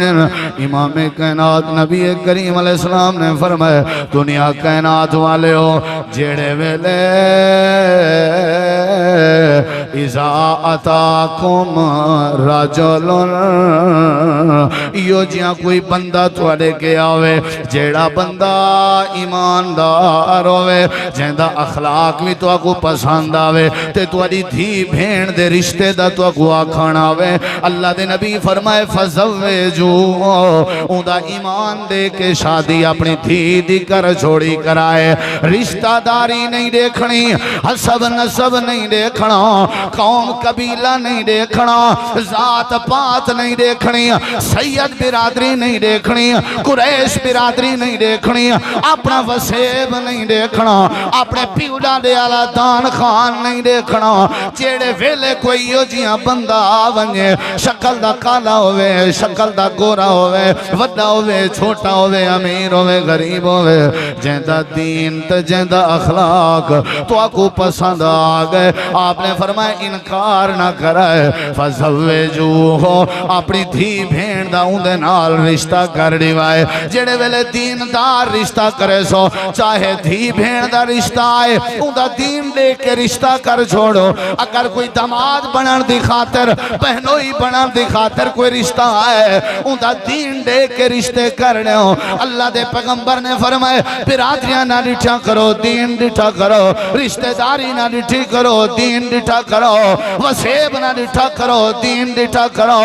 امام کائنات نبی کریم علیہ السلام نے فرمایا دنیا کائنات والے ہو جیڑے ویلے اذا اتاکم رجل یو جیاں کوئی بندہ تھوڑے کے آوے جیڑا بندہ ایماندار ہوئے جہندہ اخلاق بھی تو آکو پسند آوے تے تھوڑی دھی بھین دے رشتے دا تو آکو آکھان آوے اللہ دے نبی فرمائے فزوجو اندہ ایمان دے کے شادی اپنی دھی دی کر چھوڑی کرائے، رشتہ داری نہیں دیکھنی، حسب نسب نہیں دیکھنا، قوم قبیلہ نہیں دیکھنا، ذات پات نہیں دیکھنی، سید برادری نہیں دیکھنی، قریش برادری نہیں دیکھنی، اپنا وسیب نہیں دیکھنا، اپنے پیوڑا دے آلہ دان خان نہیں دیکھنا۔ جیڑے ویلے کوئی یو جیاں بندہ آونگے شکل دا کالا ہوئے، شکل دا گورا ہوئے، وڈا ہوئے، چھوٹا ہوئے، امیر ہوئے، غریب ہوئے، جہندہ دین تے جہندہ اخلاق تو آکو پسند آگئے، آپ نے فرمایا انکار نہ کرائے فزوجو ہو اپنی دھی بھین دا اندے نال رشتہ کر دیوائے۔ جڑے ویلے دیندار رشتہ کرے سو چاہے دھی بھین دا رشتہ آئے اندہ دین دے کے رشتہ کر چھوڑو۔ اگر کوئی داماد بنن دی خاطر بہنوئی بنن دی خاطر کوئی رشتہ آئے اندہ دین دے کے رشتے کرنے ہو۔ اللہ دے پیغمبر نے فرمائے برادریاں نہ ڈٹھا کرو دین ڈٹھا کرو، رشتہ داری نہ ڈٹھی کرو دین ڈٹھا کرو، وسیب نہ ڈٹھا کرو دین ڈٹھا کرو،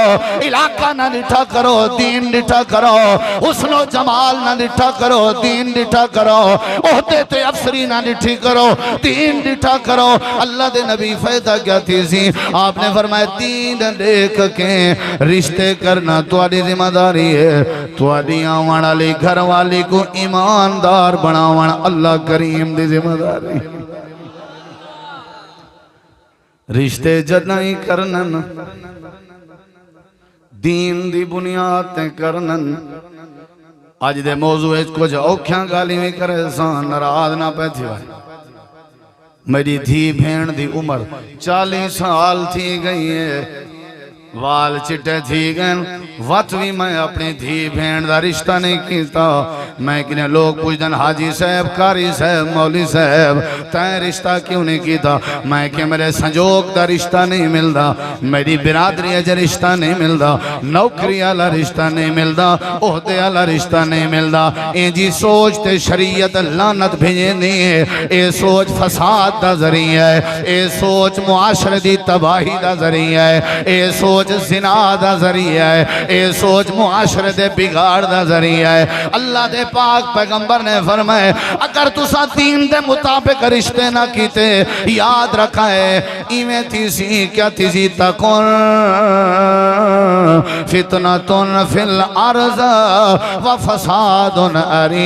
علاقہ نہ ڈٹھا کرو دین ڈٹھا کرو، حسن و جمال نہ ڈٹھا کرو دین ڈٹھا کرو، عہدے تے افسری نہ ڈٹھی کرو دین ڈٹھا کرو۔ اللہ دے نبی فائدہ کیا تھی سی آپ نے فرمایا دین دیکھ کے رشتے کرنا تواڈی ذمہ داری ہے، تواڈی آوان والی گھر والی کو ایماندار بناوان اللہ کریم دی ذمہ داری۔ رشتے جدائی کرنن دین دی بنیاد تے کرنن۔ آج دے موضوع ہے کچھ اوکھیاں گالی میں کرے سان ناراض نہ پیتھی بھائی۔ میری دھی بھین دی عمر 40 سال تھی گئی ہے، وال چٹے تھی گئن، وقت بھی میں اپنی دھی بھین دا رشتہ نہیں کیتا۔ میں کنے لوگ پوچھ دن حاجی صاحب، قاری صاحب، مولی صاحب تائیں رشتہ کیوں نہیں کیتا؟ میں کہ میرے سنجوگ دا رشتہ نہیں ملدا، میری برادری اجا رشتہ نہیں ملدا، نوکری والا رشتہ نہیں ملدا، عہدے والا رشتہ نہیں ملدا۔ اے جی سوچ تے شریعت لعنت بھیجے نہیں ہے، اے سوچ فساد دا ذریعہ ہے، اے سوچ معاشرے دی تباہی دا ذریعہ ہے، اے سوچ زنا دا ذریعہ ہے، اے سوچ معاشرے دے بگاڑ دا ذریعہ ہے۔ اللہ دے پاک پیغمبر نے فرمائے اگر تسا دین دے مطابق رشتے نہ کیتے یاد رکھا ہے ایویں تھی سی کیا تھی سی تکن فتنتن فی الارض و فساد عرید۔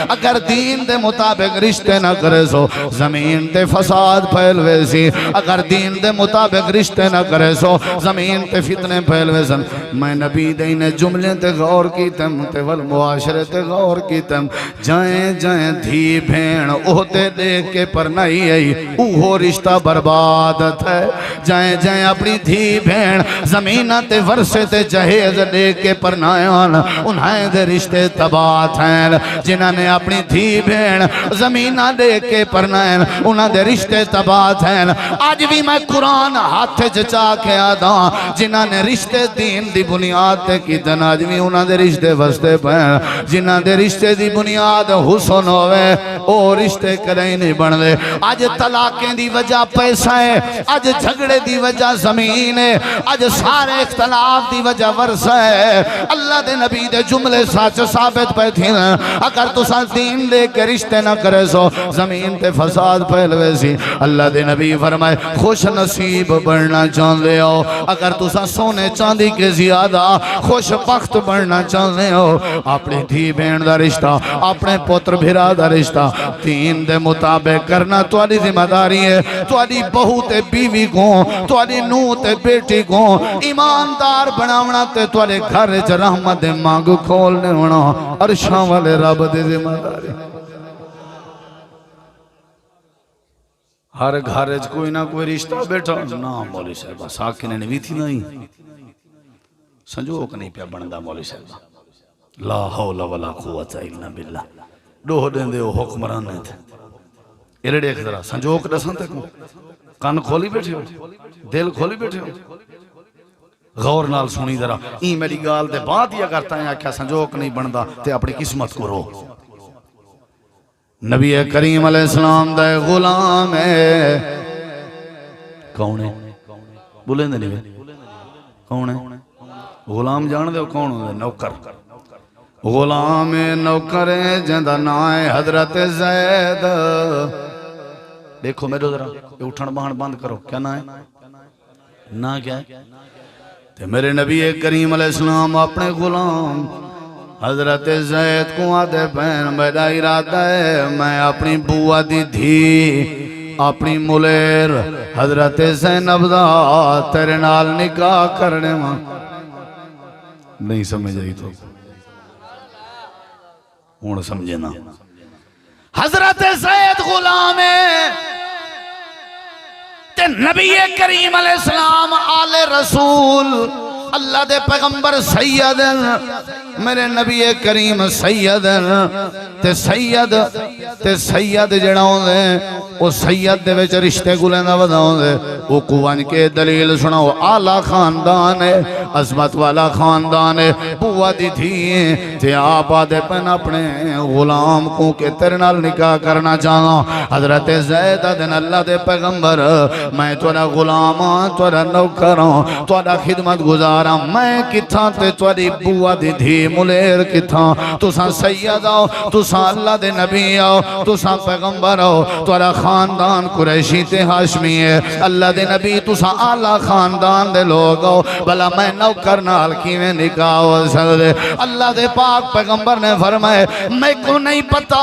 اگر دین دے مطابق رشتے نہ کرے سو زمین تے فساد پھیلوے سی، اگر دین دے مطابق رشتے نہ کرے سو زمین تے فتنے پھیلوے سن۔ میں نبی دین جملے تے غور کیتم تے والمعاشرے تے غور کیتم، جائیں جائیں دھی بھین عہدے دے کے پر نہیں آئی اوہو رشتہ بربادت ہے، جائیں جائیں اپنی دھی بھین زمینہ تے ورسے تے جہیز دے کے پرنائیان انہیں دے رشتے تباہ ہیں جنہاں نے اپنی دھی بھین زمینہ دے کے پرنائیان انہیں دے رشتے تباہ ہیں آج بھی میں قرآن ہاتھ چچا کے آدھا جنہاں نے رشتے دین دی بنیاد تے کی دن آج بھی انہیں دے رشتے وستے پہن جنہاں دے رشتے دی بنیاد حسن ہوئے او رشتے کریں نہیں بن دے آج طلاقیں دی وجہ پیسہ ہے آج جھگڑے دی وجہ زمین ہے آج سارے اختلاف دی وجہ ورثہ ہے اللہ دے نبی دے جملے سچ ثابت پہ تھی نا اگر تو سا دین دے کے رشتے نہ کرے سو زمین تے فساد پھیلوے سی اللہ دے نبی فرمائے خوش نصیب بڑھنا چاہتے ہو اگر تو سا سونے چاندی کے زیادہ خوش بخت بڑھنا چاہتے ہو اپنی دھی بین دا رشتہ اپنے پتر بھرا دا رشتہ دین دے مطابق کرنا توالی ذمہ داری ہے توالی بہو تے بیوی کو توالی نو تے بیٹی کو ایماندار بناونا تے توالی گھر چ رحمت مانگ کھولنے ہونا عرشاں والے رب دے ذمہ داری ہر گھر چ کوئی نہ کوئی رشتہ بیٹھا نا مولوی صاحبہ ساکنے نے بھی تھی نہیں سنجوک نہیں پیا بندا مولوی صاحبہ لا حول ولا قوت الا باللہ ڈوہ دیں دے وہ حکمران نے تھے ایرے دیکھ ذرا سنجوک دسن تک کان کھولی بیٹھے ہو دل کھولی بیٹھے ہو غور نال سنی ذرا این میری گال دے بعد یا کرتا ہے کیا سنجوک نہیں بندا تے اپنی قسمت کو رو نبی کریم علیہ السلام دے غلام ہے کون ہے بولیں دے نہیں کون ہے غلام جان دے کون ہے نوکر غلام نوکر جندہ نائے حضرت زید دیکھو میرے ذرا یہ اٹھن بہن بند کرو کیا نہ ہے نہ کیا ہے تے میرے نبی کریم علیہ السلام اپنے غلام حضرت زید کو آدھے بہن میرا ارادہ ہے میں اپنی بوا دی دھی اپنی ملیر حضرت زینب دا تیرے نال نکاح کرنے ماں نہیں سمجھ آئی تو ہون سمجھے نا حضرت زید غلام تے نبی کریم علیہ السلام آل رسول اللہ دے پیغمبر سید میرے نبی کریم سید تے سید جڑا ہوں دے وہ سید دے ویچ رشتے گلیں دا ودا ہوں دے وہ قوان کے دلیل سناو آلہ خاندان ہے عظمت والا خاندان ہے بوا دی تھی تے آپ آدھے پن اپنے غلام کو کہ تیرے نال نکاح کرنا چاہاں حضرت زید دن اللہ دے پیغمبر میں تورا غلامان تورا نوکران تورا خدمت گزارا میں کتھاں تے توری بوا دی دھی ملیر کتھاں تو ساں سید آؤ تو ساں اللہ دے نبی آؤ تو ساں پیغمبر آؤ تورا خاندان قریشی تے ہاشمی ہے اللہ دے نبی تو ساں آلہ خاندان دے لوگ آؤ بلا میں نوکر نال کیویں نکاح ہو سکدے اللہ دے پاک پیغمبر نے فرمائے میں کو نہیں پتا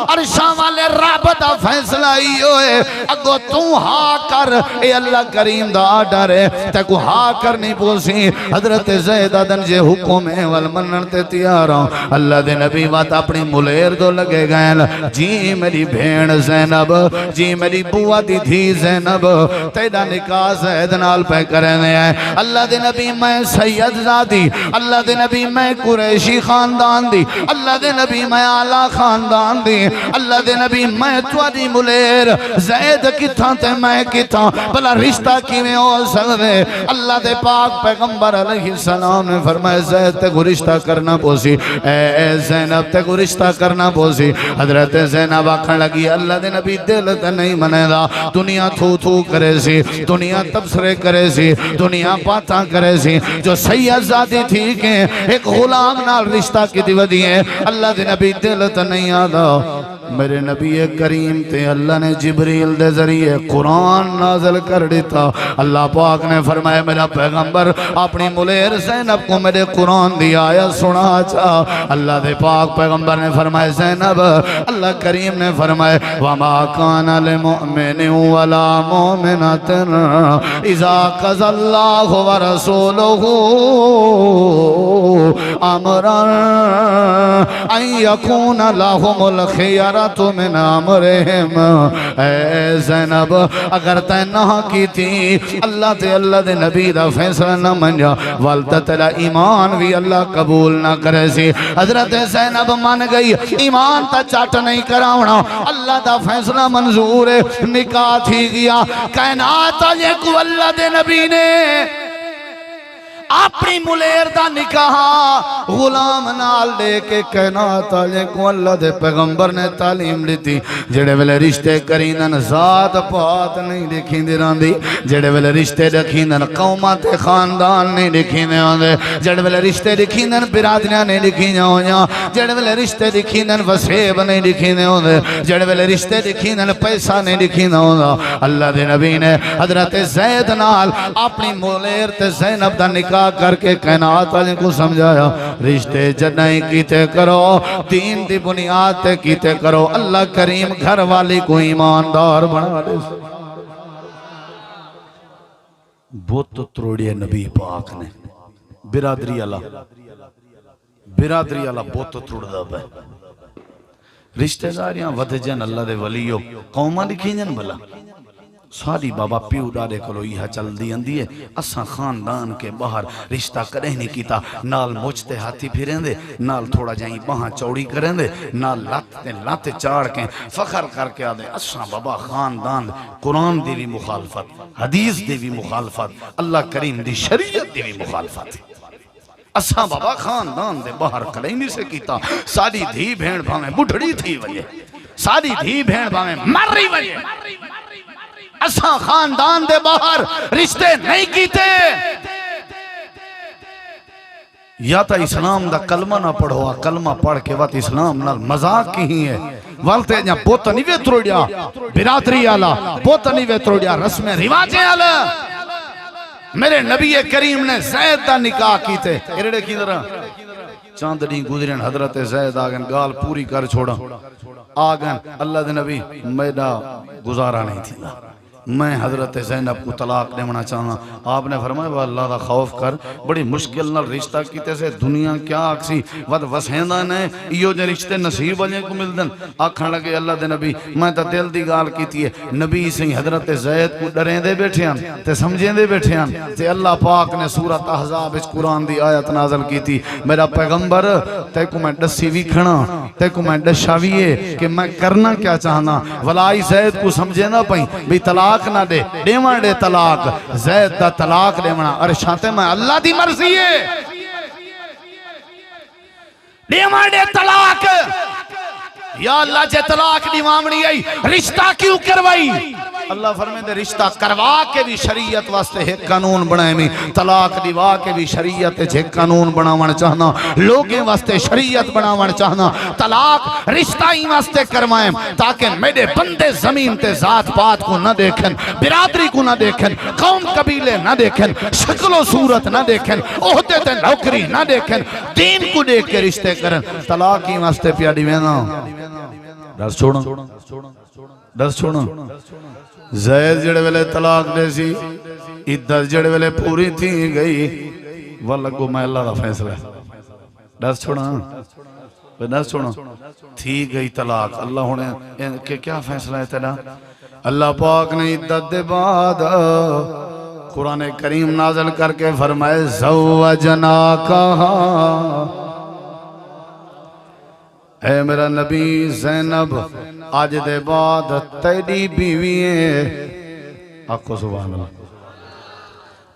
عرشاں والے رب دا فیصلہ ہی ہوئے اگو تو ہاں کر اے اللہ کریم دا آڈر ہے تے کو ہاں کر نہیں پوسی حضرت زید دن جے حکم ہے والمنن تے تیارا اللہ دے نبی وات اپنی ملیر دو لگے گئن جی میری بھین زینب جی میری بوا دی دھی زینب تیڑا نکاح زید نال پہ کرنے ہیں اللہ دے نبی میں سید زادی اللہ دے نبی میں قریشی خاندان دی اللہ دے نبی میں آلہ خاندان دی اللہ دے نبی میں تواری ملیر زید کتھاں تے میں کتھاں بلا رشتہ کیویں ہو سکدے اللہ دے پاک پیغمبر علیہ السلام نے فرمایا زید تے کو رشتہ کرنا پوسی اے زینب تے کو رشتہ کرنا پوسی حضرت زینب آکھن لگی اللہ دے نبی دل تے نہیں منے دا دنیا تھو تھو کرے سی دنیا تبصرے کرے سی دنیا پاتاں کرے سی جو سید زادی تھی کہ ایک غلام نال رشتہ کی دیو دیئے اللہ دے نبی دل تے نہیں آدھا میرے نبی کریم تے اللہ نے جبریل دے ذریعے قرآن نازل کر دیتا اللہ پاک نے فرمایا میرا پیغمبر اپنی ملیر زینب کو میرے قرآن دی آیت سنا چاہ اللہ دے پاک پیغمبر نے فرمایا زینب اللہ کریم نے فرمایا وَمَا كَانَ لِمُؤْمِنٍ وَلَا مُؤْمِنَةٍ إِذَا قَضَى اللَّهُ وَرَسُولُهُ أَمْرًا أَن يَكُونَ لَهُمُ الْخِيَرَةُ الْخِيَارَةُ مِنْ أَمْرِهِمْ اے زینب اگر تے نہ کی تھی اللہ تے اللہ دے نبی دا فیصلہ نہ منجا والدہ تیرا ایمان بھی اللہ قبول نہ کرے سی حضرت زینب من گئی ایمان تا چاٹ نہیں کراؤنا اللہ دا فیصلہ منظور ہے نکاح تھی گیا کائنات آجے کو اللہ دے نبی نے اپنی ملیر دا نکاح غلام نال لے کے کائنات آلے کو اللہ دے پیغمبر نے تعلیم لیتی جڑے ویلے رشتے کرینن ذات پات نہیں لکھیں دی راندی جڑے ویلے رشتے لکھیندن قومات خاندان نہیں لکھیں دی آندے جڑے ویلے رشتے لکھیندن برادریاں نہیں لکھیں دی آنیا جڑے ویلے رشتے لکھیندن وسیب نہیں لکھیں دی آندے جڑے ویلے رشتے لکھیندن پیسہ نہیں لکھیں دی آندہ اللہ دے نبی نے حضرت زید نال اپنی ملیر تے زینب دا نکاح کر کے کائنات والے کو سمجھایا رشتے جنہیں کیتے کرو دین دی بنیاد تے کیتے کرو اللہ کریم گھر والی کو ایماندار بنا دے بہت تروڑی نبی پاک نے برادری اللہ بہت تروڑ دا بے رشتے داریاں ود جن اللہ دے ولیو قومہ لکھی جن بلا ساری بابا پیو ڈارے کلو یہ چل دی اندی ہے اساں خاندان کے باہر رشتہ کریں نہیں کیتا نال موچتے ہاتھی پھریں دے نال تھوڑا جائیں باہاں چوڑی کریں دے نال لاتے چاڑ کے فخر کر کے آدھے اساں بابا خاندان قرآن دی بھی مخالفت حدیث دی بھی مخالفت اللہ کریم دی شریعت دی بھی مخالفت اساں بابا خاندان دے باہر کریں نہیں سے کیتا ساری دھی بھین بھامیں بڑھڑی تھی وجہ ساری دھی بھین بھامیں مر رہی وجہ اساں خاندان دے باہر رشتے نہیں کیتے یا تا اسلام دا کلمہ نہ پڑھو کلمہ پڑھ کے وقت اسلام نہ مذاق کی ہی ہے والتے جہاں بوتا نہیں وے تروڑیا برادری آلہ بوتا نہیں وے تروڑیا رسم رواجیں آلہ میرے نبی کریم نے زید دا نکاح کیتے ارڑے کی طرح چاندنی گزرین حضرت زید آگن گال پوری کر چھوڑا آگن اللہ دے نبی میرا گزارا نہیں تھی میں حضرت زینب کو طلاق دینا چاہنا آپ نے فرمایا وہ اللہ دا خوف کر بڑی مشکل نہ رشتہ کیتے سے دنیا کیا آکسی ود وسیندان ہے ایو جے رشتے نصیب بجے کو ملدن آکھن لگے اللہ دے نبی میں تا دل دی گال کیتی ہے نبی سے حضرت زید کو ڈریں دے بیٹھے ہیں تے سمجھیں دے بیٹھے ہیں تے اللہ پاک نے سورۃ احزاب اس قرآن دی آیت نازل کی تھی میرا پیغمبر تے کو میں ڈسی وی کھنا تے کو میں ڈشاویے کہ میں کرنا کیا چاہنا ولائی زید کو سمجھے نہ پائیں بھی طلاق نہ دے دیوان دے طلاق زید دا طلاق دیوانا ارشانتے میں اللہ دی مرضی ہے دیوان دے طلاق یا اللہ جے طلاق دیوامنی آئی رشتہ کیوں کروائی اللہ فرمائے دے رشتہ کروا کے بھی شریعت واسطے ایک قانون بنائے میں طلاق دیوا کے بھی شریعت ایک قانون بناوان چاہنا لوگیں واسطے شریعت بناوان چاہنا طلاق رشتہ ہی واسطے کروائیں تاکہ میرے بندے زمین تے ذات پات کو نہ دیکھن برادری کو نہ دیکھن قوم قبیلے نہ دیکھن شکل و صورت نہ دیکھن عہدے تے نوکری نہ دیکھن دین کو دیکھ کے رشتے کرن طلاق ہی واسطے پیاڑی وینا ڈس چھوڑا زید جڑے ویلے طلاق دے سی عدت جڑے ویلے پوری تھی گئی واللہ میں اللہ دا فیصلہ ہے ڈس چھوڑا تھی گئی طلاق اللہ ہونے کہ کیا فیصلہ ہے تیرا اللہ پاک نے عدت دے بعد قرآن کریم نازل کر کے فرمائے زوجناکہا اے میرا نبی زینب آج دے بعد تیری بیویے آکو سبحان اللہ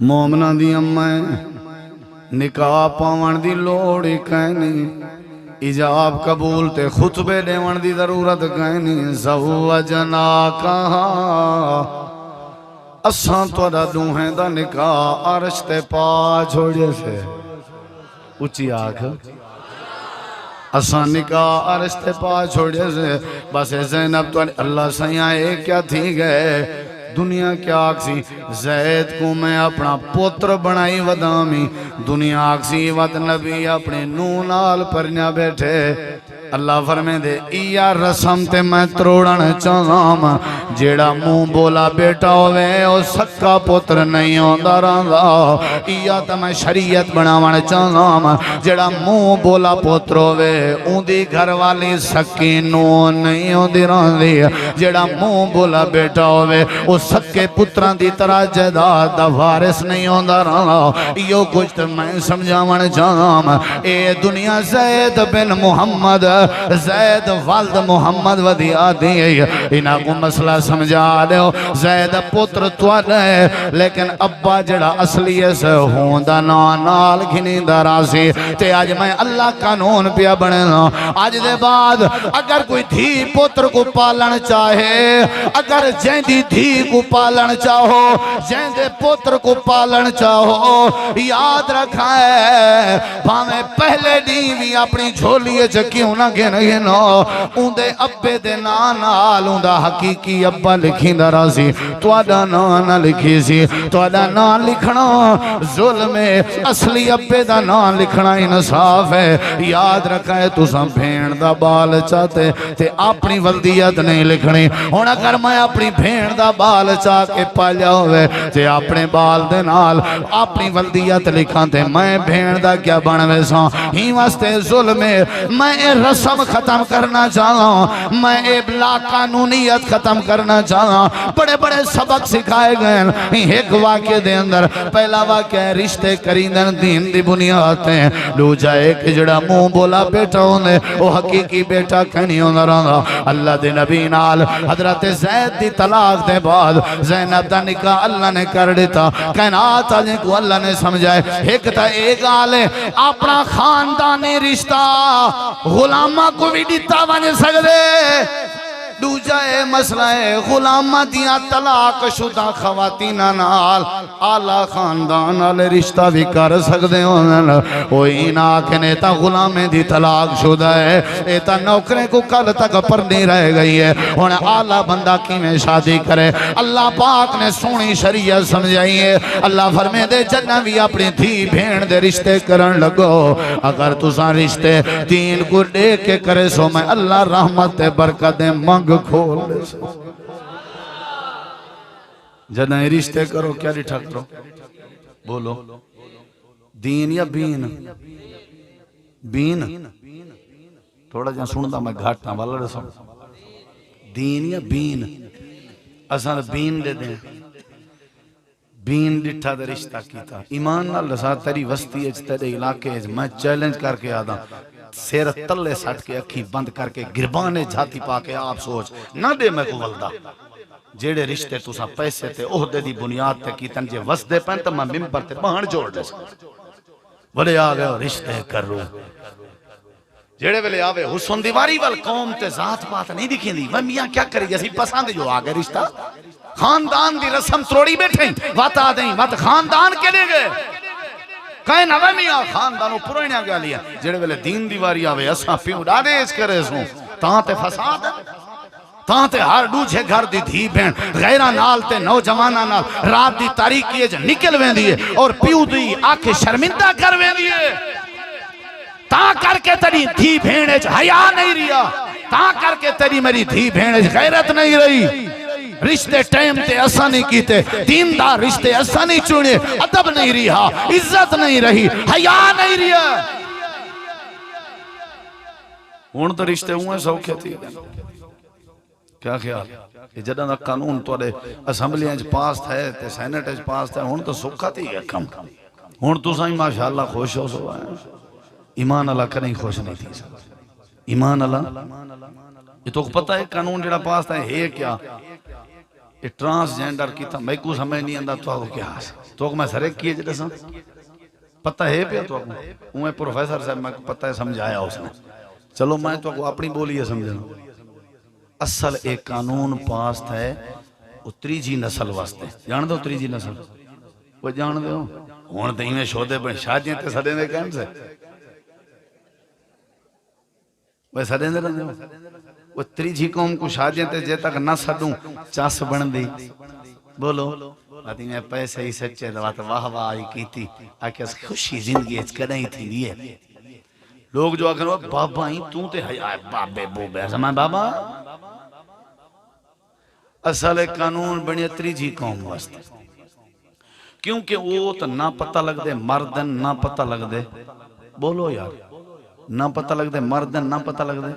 مومنہ دی امیں نکاح پاون دی لوڑی کہنی اجاب قبول تے خطبے دیون دی ضرورت کہنی زوجناکہا اساں توڑا دوہیں دا نکاح عرش تے پا چھوڑے سے اچھی آنکھ اساں نکاح عرش تے پا چھوڑے سے بس زینب تو اللہ سیاں ایک کیا تھی گئے دنیا کیا آکسی زید کو میں اپنا پوتر بنائی ودامی دنیا آکسی ود نبی اپنے نونال پرنیا بیٹھے اللہ فرمے دے یا رسم تے میں تروڑن چاہم جیڑا منہ بولا بیٹا ہوئے او سکا پتر نہیں ہوندا رہندا یا تے میں شریعت بناون چاہم جیڑا منہ بولا پتر ہوئے اون دی گھر والی سکی نو نہیں ہوندی رہندی جیڑا منہ بولا بیٹا ہوئے او سکے پتراں دی طرح جائیداد دا وارث نہیں ہوندا رہندا یو کچھ تے میں سمجھاون چاہم اے دنیا زید بن محمد زید والد محمد ودیا دی انہاں کو مسئلہ سمجھا دیو زید پتر توالے ہے لیکن ابا جڑا اصلی ہے سے ہوندہ نال گھنی دراسی تے آج میں اللہ قانون پیا بننا آج دے بعد اگر کوئی دھی پتر کو پالن چاہے اگر جیندی دھی کو پالن چاہو جیندے پتر کو پالن چاہو یاد رکھا ہے بھامے پہلے بھی اپنی جھولیے چکیوں نہ گھنو اندے ابے دے نال اندہ حقیقی ابا لکھی دراسی توڑا نہ لکھی سی توڑا نہ لکھنا ظلم ہے اصلی ابے دا نہ لکھنا انصاف ہے یاد رکھا ہے تو سم بھین دا بال چاہتے تے اپنی ولدیت نہیں لکھنی ہون اگر میں اپنی بھین دا بال چاہ کے پالیا ہوئے تے اپنے بال دے نال اپنی ولدیت لکھان تے میں بھین دا کیا بنوے ساں ہی واسطے ظلم ہے میں اے رسم ختم کرنا چاہاں میں اے بلا قانونیت ختم کرنا چاہاں بڑے بڑے سبق سکھائے گئے ایک واقعے دے اندر پہلا واقعہ رشتے کریندن دین دی بنیاد ہیں لو جائے کہ جڑا منہ بولا بیٹا ہوندے وہ حقیقی بیٹا کہنی ہوندہ رہا اللہ دے نبی نال حضرت زید دی طلاق دے بعد زینب دا نکاح اللہ نے کر دیتا کائنات آجیں کو اللہ نے سمجھائے ایک تا ایک آلے اپنا خاندانی رشتہ غلامہ کو بھی دیتا بنے سکتے دوجائے مسئلہ ہے غلامہ دیا طلاق شدہ خواتین نال آلہ خاندان آلے رشتہ بھی کر سکتے ہیں وہی ناکنے تا غلامے دی طلاق شدہ ہے ایتا نوکرے کو کل تک پر نہیں رہ گئی ہے انہیں آلہ بندہ کی میں شادی کرے اللہ پاک نے سونی شریعت سمجھائی ہے اللہ فرمے دے جنہ بھی اپنی دھی بھین دے رشتے کرن لگو اگر تساں رشتے دین کو دے کے کرے سو میں اللہ رحمت برکت منگ کھول لے سو جنہ رشتے کرو کیا لٹھا کرو بولو دین یا بین بین تھوڑا جہاں سنتا میں گھاٹنا والا رسو دین یا بین اصلا بین لے دیں بین لٹھا دے رشتہ کیتا ایمان نال رسا تیری وستی اچ تیرے علاقے اچ میں چیلنج کر کے آدھا سیر تلے سٹ کے اکھی بند کر کے گربانے جھاتی پا کے آپ سوچ نہ دے میں کو ولدہ جیڑے رشتے تو سا پیسے تے عہدے دی بنیاد تے کیتن جے وسدے پہن تو میں ممبر تے بہن جوڑ دے سکتا بڑے آگئے اور رشتے کر رو جیڑے ویلے آوے حسن دیواری وال قوم تے ذات بات نہیں دکھیں دی میں میاں کیا کری جیسی پسند جو آگئے رشتہ خاندان دی رسم تروڑی بیٹھیں واتا دیں وات خاندان کے لے گئے کہیں نوے میاں خاندانوں پرائنیاں گیا لیا جیڑے ویلے دین دیواری آوے اساں پیوں ڈاڑے اس کرے سوں تاں تے فساد ہے تاں تے ہر دوجھے گھر دی دھی بین غیرہ نال تے نوجوانہ نال رات دی تاریکی جو نکل وین دیئے اور پیو دی آکے شرمندہ کر وین دیئے تاں کر کے تیری دھی بھینے حیا نہیں رہا تاں کر کے تیری میری دھی بھینے غیرت نہیں رہی رشتے ٹائم تے ایسا نہیں کیتے دیندار رشتے ایسا نہیں چونے ادب نہیں رہا عزت نہیں رہی حیا نہیں رہا ہون تو رشتے ہوئے سوکھے تھی کیا خیال یہ جدہ دا قانون تو اسمبلیاں جو پاس ہے تے سینٹ جو پاس ہے ہون تو سکھا تھی ہے کم ہون تو سائیں ماشاءاللہ خوش ہو سو ہے ایمان اللہ کا نہیں خوش نہیں تھی ایمان اللہ یہ تو پتہ ہے قانون جڑا پاس ہے کیا یہ ٹرانسجینڈر کی تھا میں کو سمجھ نہیں اندہ تو کیا تو میں سرے کیے جڑے سا پتہ ہے پیا تو میں پروفیسر صاحب میں پتہ ہے سمجھایا اس نے چلو میں تو اپنی بولی ہے سمجھنا اصل ایک قانون پاس ہے اتری جی نسل واسطے جان دو اتری جی نسل وہ جان دو ہون دیں میں شودے بن شاجیں تے سڑے دے کہن سے وہ سڑے دے رہے ہو وہ اتری جی قوم کو شاجیں تے جے تک نہ سڑوں چاس بن دی بولو آتی میں پیسے ہی سچے دوات واہ واہ آئی کی تھی آکے اس خوشی زندگی اچ کڑھائی تھی دیئے لوگ جو آکھر بابا ہی تو تے حیا بابے بوبے سمجھ بابا اصل قانون بنی تریجی قوم واسطے کیونکہ وہ تو نہ پتہ لگ دے مردن نہ پتہ لگ دے بولو یار نہ پتہ لگ دے مردن نہ پتہ لگ دے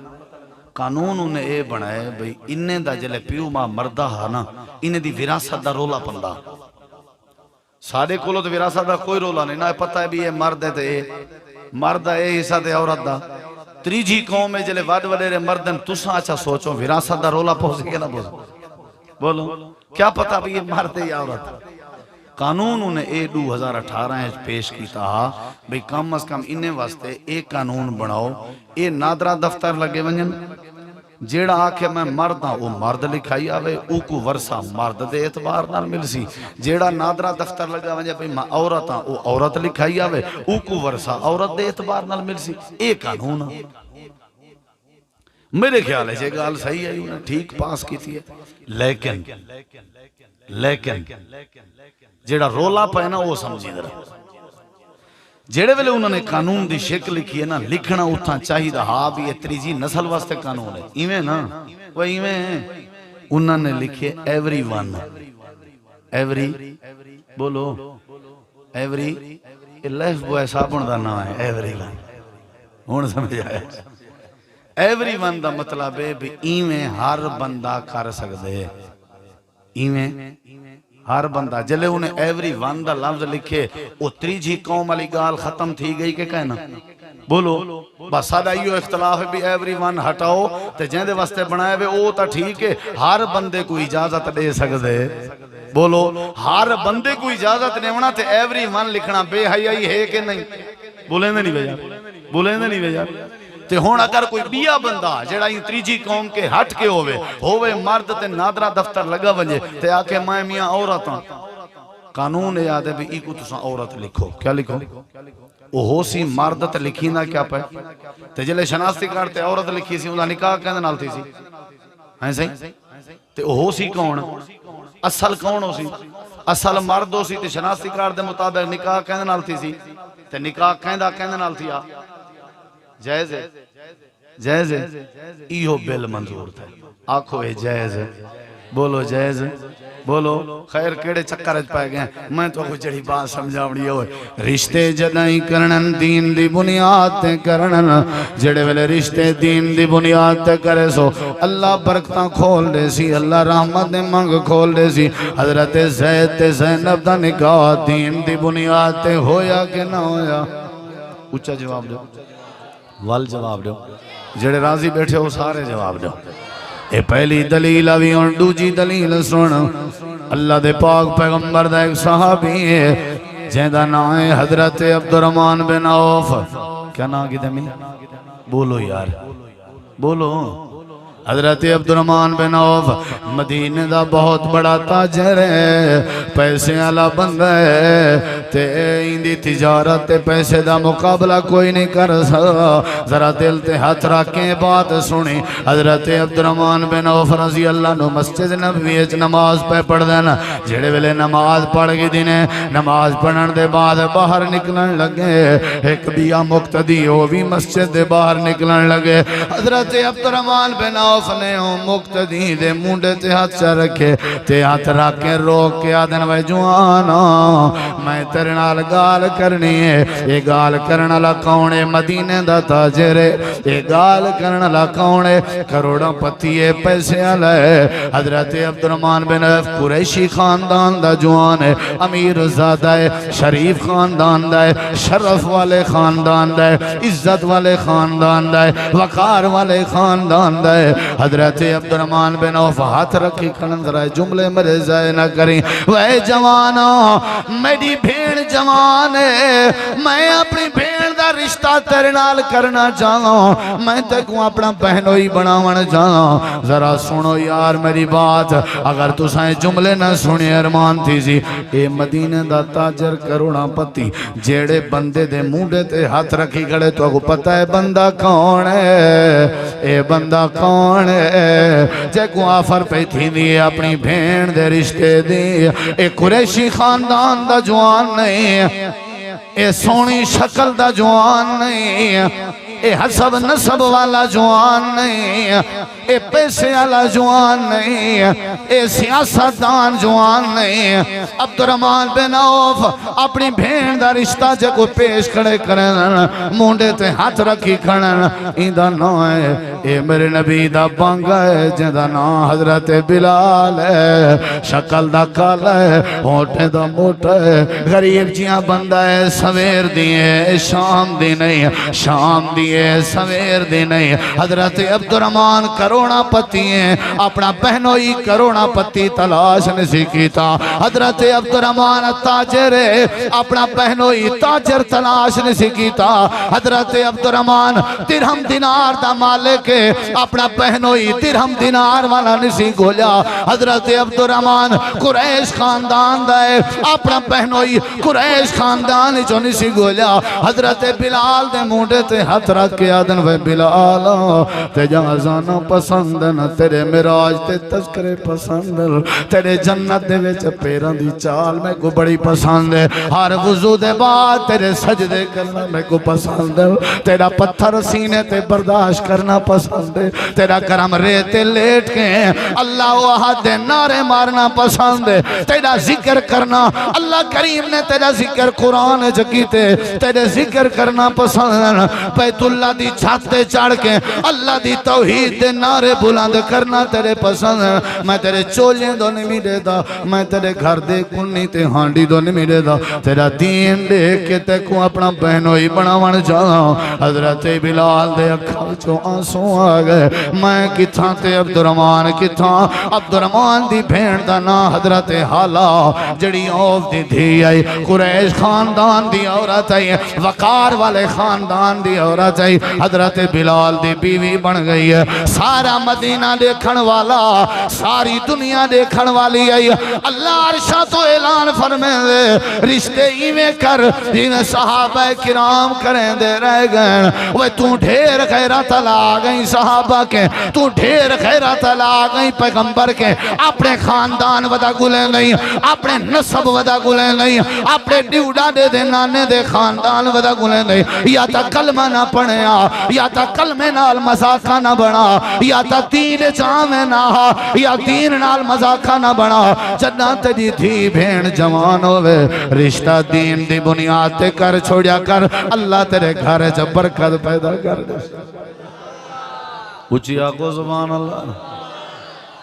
قانون انہیں اے بنائے بھئی انہیں دا جلے پیو ماں مردہ نا انہیں دی وراثت دا رولا پندہ سارے کولو تو وراثت دا کوئی رولا نہیں نہ پتہ ہے بھی یہ مرد ہے تو اے مرد ہے اے حصہ دے عورت دا تریجی قوم میں جلے وڈ وڈیرے مردن تساں اچھا سوچو وراثت دا رولا پہنچے گا نہ بولو کیا پتہ بھی یہ مرد ہے یا عورت قانون انہیں اے 2018 پیش کیتا ہا بھئی کم از کم انہیں واسطے ایک قانون بناؤ اے نادرہ دفتر لگے ونجن جیڑا آکھے میں مرد ہاں وہ مرد لکھائی آوے او کو ورثہ مرد دے اعتبار نال مل سی جیڑا نادرہ دفتر لگا ونجے بھئی میں عورت ہاں وہ عورت لکھائی آوے او کو ورثہ عورت دے اعتبار نال مل سی ایک قانون میرے خیال ہے یہ گال صحیح ہے انہیں ٹھیک پاس کی تھی لیکن جیڑا رولا پہ نا وہ سمجھی در جیڑے ویلے انہوں نے قانون دی شکل لکھی ہے نا لکھنا اتھا چاہی دا ہاں بھی یہ تریجی نسل واسطے قانون ہے ایویں نا وہ ایویں انہوں نے لکھے ایوری ون ایوری بولو ایوری لائف بوائے صابن دا نام ہے ایوری ون ہون سمجھ آیا ایوری ون دا مطلب ہے بھی ایویں ہر بندہ کر سکتے ایویں ہر بندہ جلے انہیں ایوری ون دا لفظ لکھے وہ تریجی قوم علی گال ختم تھی گئی کہ کہنا بولو بس سادہ ایو اختلاف ہے بھی ایوری ون ہٹاؤ تے جہاں دے واسطے بنائے ہوئے او تا ٹھیک ہے ہر بندے کو اجازت دے سکتے بولو ہر بندے کو اجازت دے ہونا تے ایوری ون لکھنا بے حیائی ہے کہ نہیں بولیں دے نہیں بھیا بولیں دے نہیں بھیا تے ہون اگر کوئی بیا بندہ جیڑا ہی تریجی قوم کے ہٹ کے ہوئے مرد تے نادرہ دفتر لگا ونجے تے آکے میں میاں عورتاں قانون یاد ہے بھی ایکو تساں عورت لکھو کیا لکھو وہ ہو سی مرد تے لکھینا کیا پہ تے جلے شناستی کرتے عورت لکھی سی انہا نکاح کہنے نال تھی سی ہیں صحیح تے وہ ہو سی کون اصل کون ہو سی اصل مرد ہو سی تے شناستی کرتے مطابق نکاح کہنے نال تھی سی تے نکاح کہنے نال تھی جائز ہے جائز ہے ایہو بل منظور تھا آنکھو اے جائز ہے بولو جائز ہے بولو خیر کیڑے چکرج پائے گئے میں تو کچھ جڑی بات سمجھاوڑی ہوئے رشتے جدائیں کرنن دین دی بنیاد تے کرنن جڑے ویلے رشتے دین دی بنیاد تے کرے سو اللہ برکتاں کھول دے سی اللہ رحمت دے منگ کھول دے سی حضرت زید تے زینب دا نکاح دین دی بنیاد تے ہویا کہ نہ ہویا اچھا جواب دو وال جواب دو جڑے راضی بیٹھے ہو سارے جواب دو اے پہلی دلیل ابھی اور دوجی دلیل سن اللہ دے پاک پیغمبر دا ایک صحابی ہے جہاں نام ہے حضرت عبدالرحمن بن عوف کیا نام کی دمی بولو یار بولو حضرت عبدالرحمن بن عوف مدینہ دا بہت بڑا تاجر ہے پیسے والا بندہ ہے تے اندی تجارت تے پیسے دا مقابلہ کوئی نہیں کر سکتا ذرا دل تے ہاتھ رکھیں بات سنی حضرت عبدالرحمن بن عوف رضی اللہ عنہ مسجد نبوی وچ نماز پہ پڑھ دینا جڑے ویلے نماز پڑھ کے دینے نماز پڑھن دے بعد باہر نکلن لگے ایک بیا مقتدی ہو بھی مسجد دے باہر نکلن لگے حضرت عبدالرحمن بن عوف نے مقتدی دے مونڈے تے ہاتھ چا رکھے تے ہاتھ رکھ کے روک کے آدن وے جوانا میں تیرے نال گال کرنی ہے یہ گال کرنا لکھونے مدینہ دا تاجر ہے یہ گال کرنا لکھونے کروڑا پتی ہے پیسے علیہ حضرت عبدالرحمن بن عوف قریشی خاندان دا جوان ہے امیر زادہ ہے شریف خاندان دا ہے شرف والے خاندان دا ہے عزت والے خاندان دا ہے وقار والے خاندان دا ہے حضرت عبدالرحمن بن عوف ہاتھ رکھی کھلندرہ جملے مرے ضائع نہ کریں وے جوانا میری بھیڑ جوان ہے میں اپنی بھیڑ دا رشتہ تیرے نال کرنا چاہوں میں تکوں اپنا بہنوئی بناون چاہوں ذرا سنو یار میری بات اگر تو سائیں جملے نہ سنی ارمان تھی سی اے مدینہ دا تاجر کروڑا پتی جیڑے بندے دے مونڈے تے ہاتھ رکھی کھڑے تو کو پتہ ہے بندہ کون ہے اے بندہ کون ہے جے کو آفر پہ تھی دی اپنی بھین دے رشتے دی اے قریشی خاندان دا جوان نہیں اے سونی شکل دا جوان نہیں اے حسب نسب والا جوان نہیں، اے پیسے والا جوان نہیں، اے سیاستدان جوان نہیں۔ عبد الرحمن بن عوف اپنی بھین دا رشتہ جگو پیش کھڑے کرن، مونڈے تے ہاتھ رکھی کھڑن، ایندہ نہ ہے اے میرے نبی دا بانگا ہے جندہ نا حضرت بلال ہے، شکل دا کالا ہے، ہوٹے دا موٹا ہے، غریب جیاں بندہ ہے، سویر دیئے شام دی نہیں، شام دیئے سویر دی نہیں۔ حضرت عبد الرحمن کروڑا پتی ہیں، اپنا بہنوئی کروڑا پتی تلاش نسی کیتا۔ حضرت عبد الرحمن تاجر ہے، اپنا بہنوئی تاجر تلاش نسی کیتا۔ حضرت عبد الرحمن درہم دینار دا مالک ہے، اپنا بہنوئی درہم دینار والا نسی گولیا۔ حضرت عبد الرحمن قریش خاندان دا ہے، اپنا بہنوئی قریش خاندان جو نسی گولیا۔ حضرت بلال دے مونڈے تے ہاتھ رکھ کے آدن وے بلال تے جازانا پسند نہ تیرے مراج تے تذکرے پسند، تیرے جنت دے وچ پیران دی چال میں کو بڑی پسند ہے، ہر وضو دے بعد تیرے سجدے کرنا میں کو پسند ہے، تیرا پتھر سینے تے برداشت کرنا پسند ہے، تیرا کرم ریتے لیٹ کے اللہ احد دے نعرے مارنا پسند ہے، تیرا ذکر کرنا اللہ کریم نے تیرا ذکر قرآن جگیتے تیرے ذکر کرنا پسند، بیت اللہ دی چھاتے چڑھ کے اللہ دی توحید دے نعرے بلند کرنا تیرے پسند۔ میں تیرے چولیں دو نہیں میرے دا، میں تیرے گھر دے کنی تے ہانڈی دو نہیں میرے دا، تیرا دین دیکھ کے تے کو اپنا بہنوئی بناون جانا۔ حضرت بلال دے اکھا چو آنسوں آگئے، میں کتھاں تے عبد الرحمن کتھاں؟ عبد الرحمن دی بھین دا نا حضرت حالا جڑی عوف دی دھی آئی، قریش خاندان دی عورت آئی، وقار والے خاندان دی عورت آئی، حضرت بلال دی بیوی بن گئی ہے۔ سارا مدینہ دیکھن والا، ساری دنیا دیکھن والی آئی۔ اللہ عرشہ تو اعلان فرمے دے رشتے ایویں کر جن صحابہ کرام کریں دے رہ گئے، وہ تو ڈھیر خیرات لا گئی صحابہ کے، تو ڈھیر خیرات لا گئی پیغمبر کے، اپنے خاندان ودا گلے نہیں، اپنے نسب ودا گلے نہیں، اپنے ڈیوڈا دے دے نانے دے خاندان ودا گلے نہیں، یا تا کلمہ نہ پڑھیا، یا تا کلمہ نال مذاقہ نہ بنا، یا تا دین جامع نہ، یا دین نال مذاقہ نہ بنا۔ جنات دی تھی بھین جوان ہوئے، رشتہ دین دی بنیاد تے کر چھوڑیا کر، اللہ تیرے گھر جب برکت پیدا کر دے۔ اچھی آقو زبان اللہ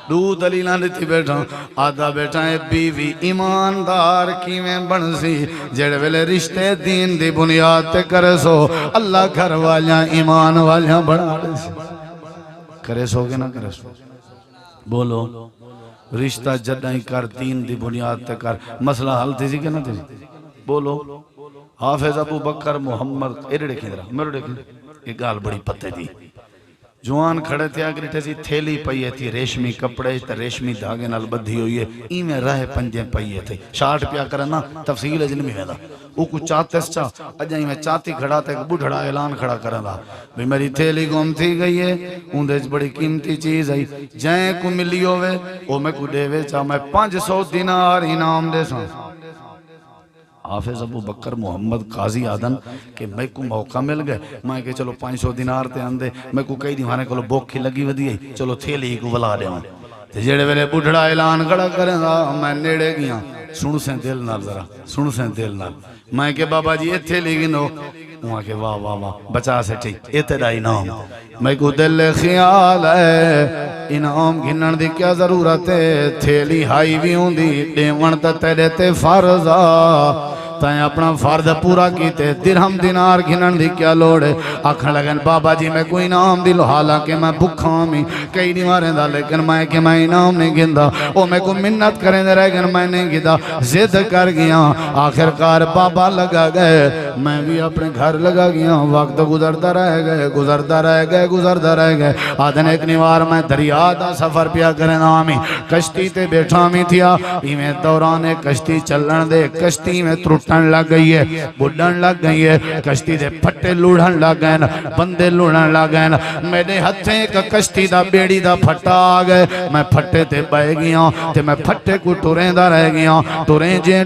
دو دلیلہ لیتی بیٹھا، آدھا بیٹھا ہے بیوی ایماندار کیویں بن سی، جڑ ویلے رشتے دین دی بنیاد تے کرے سو، اللہ گھر والیاں ایمان والیاں بڑھا دے سی۔ کرے سو کہ نہ کرے سو؟ بولو رشتہ جڑائی کر دین دی بنیاد تے کر، مسئلہ حل تھی سی کہ نہ تھی سی؟ بولو حافظ ابو بکر محمد ایڈے دیکھیں درہ میرے دیکھیں ایک گال بڑی پتے دی جوان کھڑے تھے آگے رہتے سی تھیلی پئیے تھی ریشمی کپڑے تا ریشمی دھاگے نال بدھی ہوئی ہے ایمیں رہ پنجیں پئیے تھے شارٹ پیا کرنا تفصیل اجنمی میں دا وہ کچھ چاہتے سچا اجائی میں چاہتی کھڑا تھا ایک بڑھڑا اعلان کھڑا کرنا بھی میری تھیلی گم تھی گئی ہے اندھے بڑی قیمتی چیز ہے جائیں کو ملی ہوئے وہ میں کو دے وے چاہ میں 500 دینار انعام دے ساں حافظ ابو بکر محمد قاضی آدن کہ میں کو موقع مل گئے میں کہ چلو 500 دینار تے آندے میں کو کئی دیوانے کو بوکھی لگی ودی ہے چلو تھیلی کو بلا دے ہوں تے جڑے ویلے بڑھڑا اعلان کھڑا کریں دا میں نیڑے گیا سن سے دل نال ذرا سن سے دل نال میں کہ بابا جی یہ تھیلی گنو وہاں کہ واہ واہ واہ بچا سے ٹھیک اتنا انعام میں کو دل خیال ہے انعام گھنن دی کیا ضرورت ہے تھیلی ہائی بھی ہوں دی دیوان تا تیرے تے فرضا تائیں اپنا فرد پورا کیتے درہم دینار گھنن دی کیا لوڑے آکھن لگن بابا جی میں کوئی انعام دی لو حالانکہ میں بکھامی کئی دیواریں دا لیکن میں کہ میں انعام نہیں گندہ او میں کو منت کریں دے رہ گن میں نہیں گندہ زد کر گیا آخرکار بابا لگا گئے میں بھی اپنے گھر لگا گیا وقت گزرتا رہ گئے آدھن ایک نیوار میں دریا دا سفر پیا کریں آمی کشتی تے بیٹھا می تھیا ایمیں دوران کشتی چلن دے کشتی میں ترٹن لگ گئی ہے بڑھن لگ گئی ہے کشتی دے پھٹے لوڑھن لگ گئے بندے لوڑھن لگ گئے میرے ہتھیں ایک کشتی دا بیڑی دا پھٹا آگئے میں پھٹے تے بہ گیا تے میں پھٹے کو ٹوریں دا رہ گیا ٹوریں جیں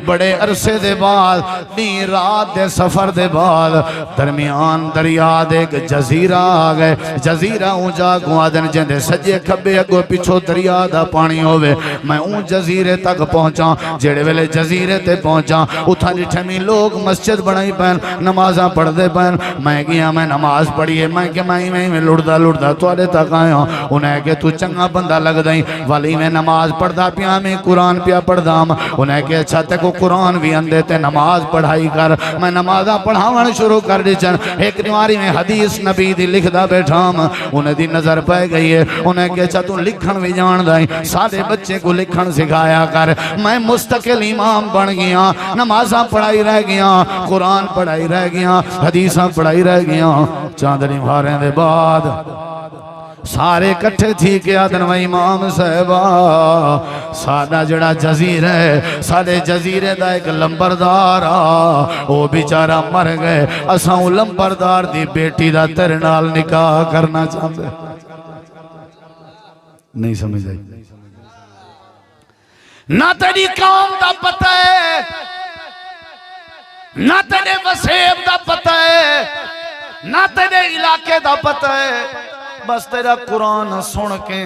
بڑے عرصے دے بعد دین رات دے سفر دے بعد درمیان دریا دے ایک جزیرہ آ گئے جزیرہ اون جا گوادن جندے سجے کھبے اگو پچھو دریا دا پانی ہوئے میں اون جزیرے تک پہنچا جڑے ویلے جزیرے تے پہنچا اتھا نٹھمی لوگ مسجد بنائی پہن نمازاں پڑھ دے پہن میں گیا میں نماز پڑھیے میں کہ میں لڑدا توڑے تک آیا انہیں کہ تو چنگا بندہ لگ دائیں والی میں نماز پڑھ دا پیا میں قرآن پیا پڑھ دام انہیں کہ اچھا تے کو قرآن بھی اندے تے نماز پڑھائی کر میں نمازاں پڑھاون شروع کر دی چن ایک دیواری میں حدیث نبی دی لکھ دا بیٹھام انہیں دی نظر پہ گئی ہے انہیں کہ اچھا تو لکھن بھی جان دائیں سارے بچے کو لکھن سکھایا کر میں مستقل امام بن گیا نمازاں پڑھائی رہ گیا قرآن پڑھائی رہ گیا حدیثاں پڑھائی رہ گیا چاندنی بھاریں دے بعد سارے کٹھے تھی کہ آدن و امام صاحبہ سادہ جڑا جزیر ہے سادے جزیرے دا ایک لمبردار وہ بیچارہ مر گئے اساں لمبردار دی بیٹی دا ترنال نکاح کرنا چاہتے نہیں سمجھ آئی نہ تیری قوم دا پتہ ہے نہ تیرے وسیب دا پتہ ہے نہ تیرے علاقے دا پتہ ہے بس تیرا قرآن سن کے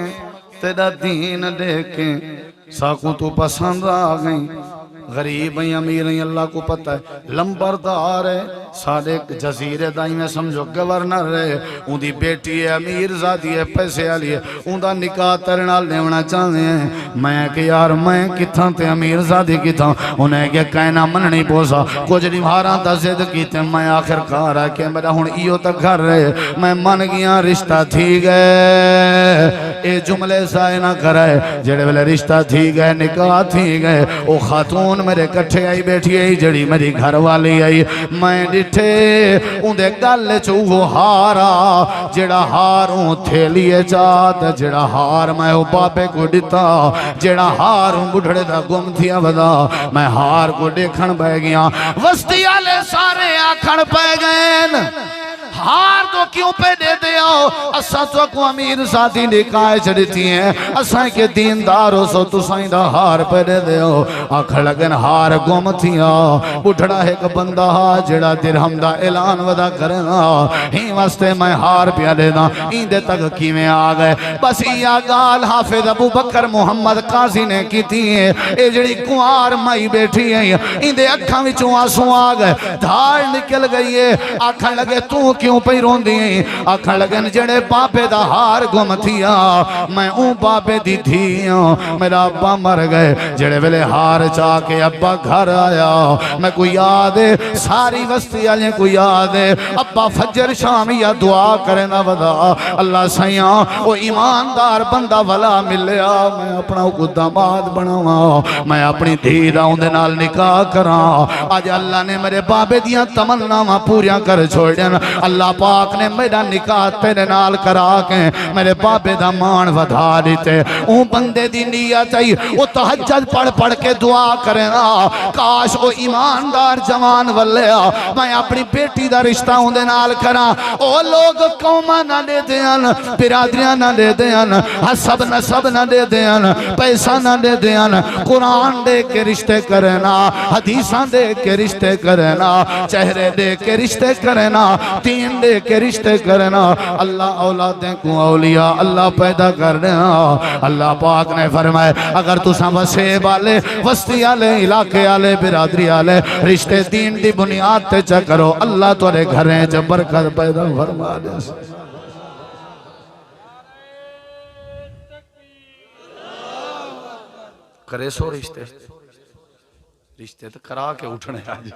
تیرا دین دیکھ کے ساکوں تو پسند آ گئیں غریب ہیں امیر ہیں اللہ کو پتہ ہے لمبردار ہے سارے جزیرے دائی میں سمجھو گورنر ہے ان دی بیٹی ہے امیر زادی ہے پیسے آلی ہے ان دا نکاح ترنال لیونا چاہتے ہیں میں کہ یار میں کتھاں تے امیر زادی کتھاں انہیں کہ کہنا من نہیں پوسا کچھ نبھاراں تا زد کیتے میں آخر کہا رہا کہ میرا ہون ایو تک گھر رہے میں من گیا رشتہ تھی گئے اے جملے سائے نہ کرائے جڑے والے رشتہ تھی گئے نکاح تھی گئے او خاتون میرے کٹھے آئی بیٹھی آئی جڑی میری گھر والی آئی میں ڈٹھے اندے گل چوہو ہارا جڑا ہاروں تھے لیے چاہتا جڑا ہار میں او بابے کو ڈتا جڑا ہاروں بڑھڑے دا گم تھیا بدا میں ہار کو دیکھن بہ گیا وسطی آلے سارے آکھن پہ گئن ہار تو کیوں پہ دے دیا اساں تو کو امیر ذاتی نکائے چڑھتی ہیں اساں کے دیندار ہو سو تو سائیں دا ہار پہ دے دیا آنکھ لگن ہار گم تھیا بڑھڑا ایک بندہ جڑا درہم دا اعلان ودا کرنا ہی واسطے میں ہار پیا دے دا ایندے تک کی میں آگئے بس یا گال حافظ ابو بکر محمد قاضی نے کی تھی ہیں اے جڑی کوار مائی بیٹھی ہیں ایندے اکھاں وچوں آنسو آگئے دھار نکل گئی ہے آنکھاں لگے تو کیوں پہ رون دیئے آکھا لگن جڑے باپے دا ہار گم تھیا میں اون باپے دی تھیاں میرا ابا مر گئے جڑے ویلے ہار چاہ کے ابا گھر آیا میں کوئی یاد ہے ساری وستی آلیں کوئی یاد ہے ابا فجر شام یا دعا کرنا ودا اللہ سیاں وہ ایماندار بندہ والا ملیا میں اپنا کو داماد بناوا میں اپنی دھی دا اندے نال نکاح کراں آج اللہ نے میرے بابے دیاں تمنا پوریاں کر چھوڑن اللہ پاک نے میرا نکاح تیرے نال کرا کے میرے بابے دا مان ودھا دیتے اون بندے دی نیت ہے وہ تہجد پڑھ پڑھ کے دعا کرنا کاش وہ ایماندار جوان ولیا میں اپنی بیٹی دا رشتہ ہوں دے نال کرا او لوگ قومہ نہ دے دیان برادریاں نہ دے دیان حسب نسب نہ دے دیان پیسہ نہ دے دیان قرآن دے کے رشتے کرنا حدیثاں دے کے رشتے کرنا چہرے دے کے رشتے کرنا تین دے کے رشتے کرنا اللہ اولادیں کو اولیاء اللہ پیدا کرنا اللہ پاک نے فرمائے اگر تساں وسیب آلے وسطی آلے علاقے آلے برادری آلے رشتے دین دی بنیاد تے چکرو اللہ تورے گھریں جب برکت پیدا فرما دے کرے سو رشتے رشتے تو کرا کے اٹھنے آج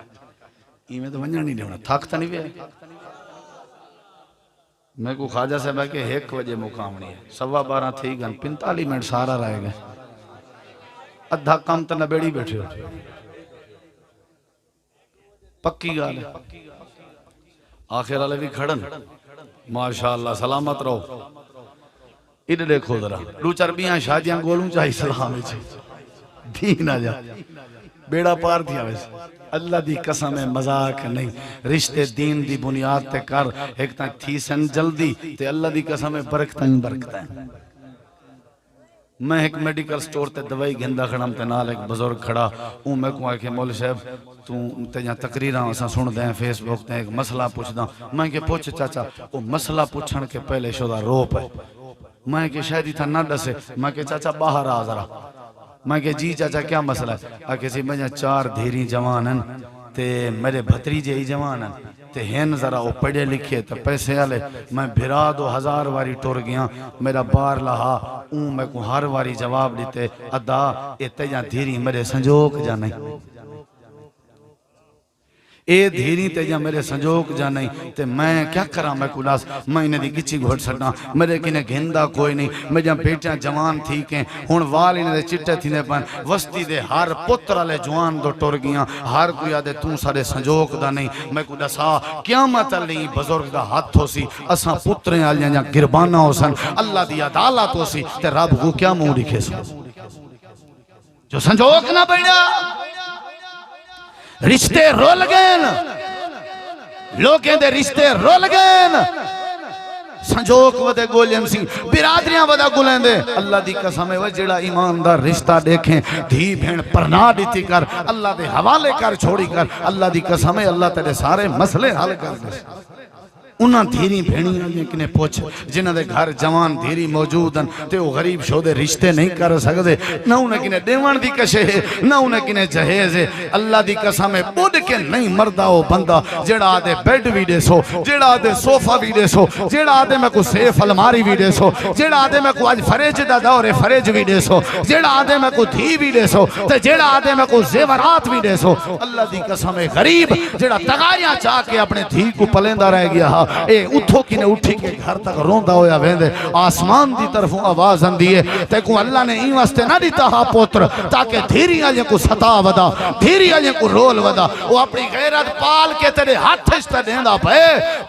میں تو ونجا نہیں دیونا تھاکتا نہیں بھی میں کو خواجہ صاحب ہے کہ 1 بجے مقامنی ہے 12:15 تھی گن 45 منٹ سارا رہے گئے ادھا کام تا نبیڑی بیٹھے ہو پکی گال ہے آخر والے بھی کھڑن ماشاءاللہ سلامت رہو ادھے دیکھو ذرا دو چربیاں شادیاں گولوں چاہی سلام دین آ جا بیڑا پار دیا ویسے اللہ دی قسم ہے مذاق نہیں رشتے دین دی بنیاد تے کر ایک تک تھی سن جلدی تے اللہ دی قسم ہے برکتاں برکتاں میں ایک میڈیکل سٹور تے دوائی گھندا کھڑا تے نال ایک بزرگ کھڑا ہوں میں کو کہ مولوی صاحب تو تیاں تقریراں اساں سن دیں فیس بک تے ایک مسئلہ پوچھدا میں کہ پوچھ چاچا او مسئلہ پوچھن کے پہلے شودا روپ ہے میں کہ شاید تھا نہ دسے میں کہ چاچا باہر آ ذرا میں کہ جی چاچا کیا مسئلہ ہے کہ سی میں 4 دھیری جوان ہیں تے میرے بھتریجے ہی جوان ہیں تے ہین ذرا وہ پڑھے لکھے تے پیسے آلے میں بھرا 2000 واری ٹور گیا میرا بار لہا میں کو ہر واری جواب دیتے ادا اتے جا دھیری میرے سنجوک جا نہیں اے دھیری تے جا میرے سنجوک جا نہیں تے میں کیا کرا میں کلاس میں انہیں دی گچی گھوڑ سڑنا میرے کنے گھندا کوئی نہیں میں جا بیٹیاں جوان تھی کہ ہون وال انہیں دے چٹے تھی دے پن وستی دے ہر پتر لے جوان دو ٹور گیا ہر کوئی آدھے توں سارے سنجوک دا نہیں میں کو دسا قیامت علی بزرگ دا ہاتھ ہو سی اساں پتریں آلیاں جا گربانہ ہو سن اللہ دی عدالت ہو سی تے رب کو کیا موں لکھے سن جو سنجوک نہ بیڑا رشتے رول گئن لوگیں دے رشتے رول گئن سنجوک ودے گولین سی برادریاں ودا گولین دے اللہ دی قسم ہے جڑا ایماندار رشتہ دیکھیں دھی بھین پرنا دیتی کر اللہ دے حوالے کر چھوڑی کر اللہ دی قسم ہے اللہ تیرے سارے مسئلے حل کر دے انہاں دھیری بھینی آئیے کنے پوچھ جنہ دے گھر جوان دھیری موجود ہیں تے وہ غریب شو دے رشتے نہیں کر سکتے نہ انہیں کنے دیوان دی کشے ہے نہ انہیں کنے جہیز ہے اللہ دی قسم ہے بڑھ کے نہیں مردہ ہو بندہ جیڑا آدھے بیڈ بھی دے سو جیڑا آدھے صوفہ بھی دے سو جیڑا آدھے میں کو سیف الماری بھی دے سو جیڑا آدھے میں کو آج فریج دا دور فریج بھی دے سو جیڑا آدھے میں کو دھی بھی دے سو تے جیڑا آدھے میں کو زیورات بھی دے سو اللہ دی قسم ہے غریب جیڑا تغاریاں چاہ کے اپنے دھی کو پلیندہ رہ گیا ہاں اے اتھو کی نے اٹھی کے گھر تک روندہ ہویا ویندے آسمان دی طرفوں آواز اندیے تے کو اللہ نے این واسطے نہ دیتا ہا پوتر تاکہ دھیری آجیں کو ستا ودا دھیری آجیں کو رول ودا وہ اپنی غیرت پال کے تیرے ہاتھ اشتہ دیندہ پہ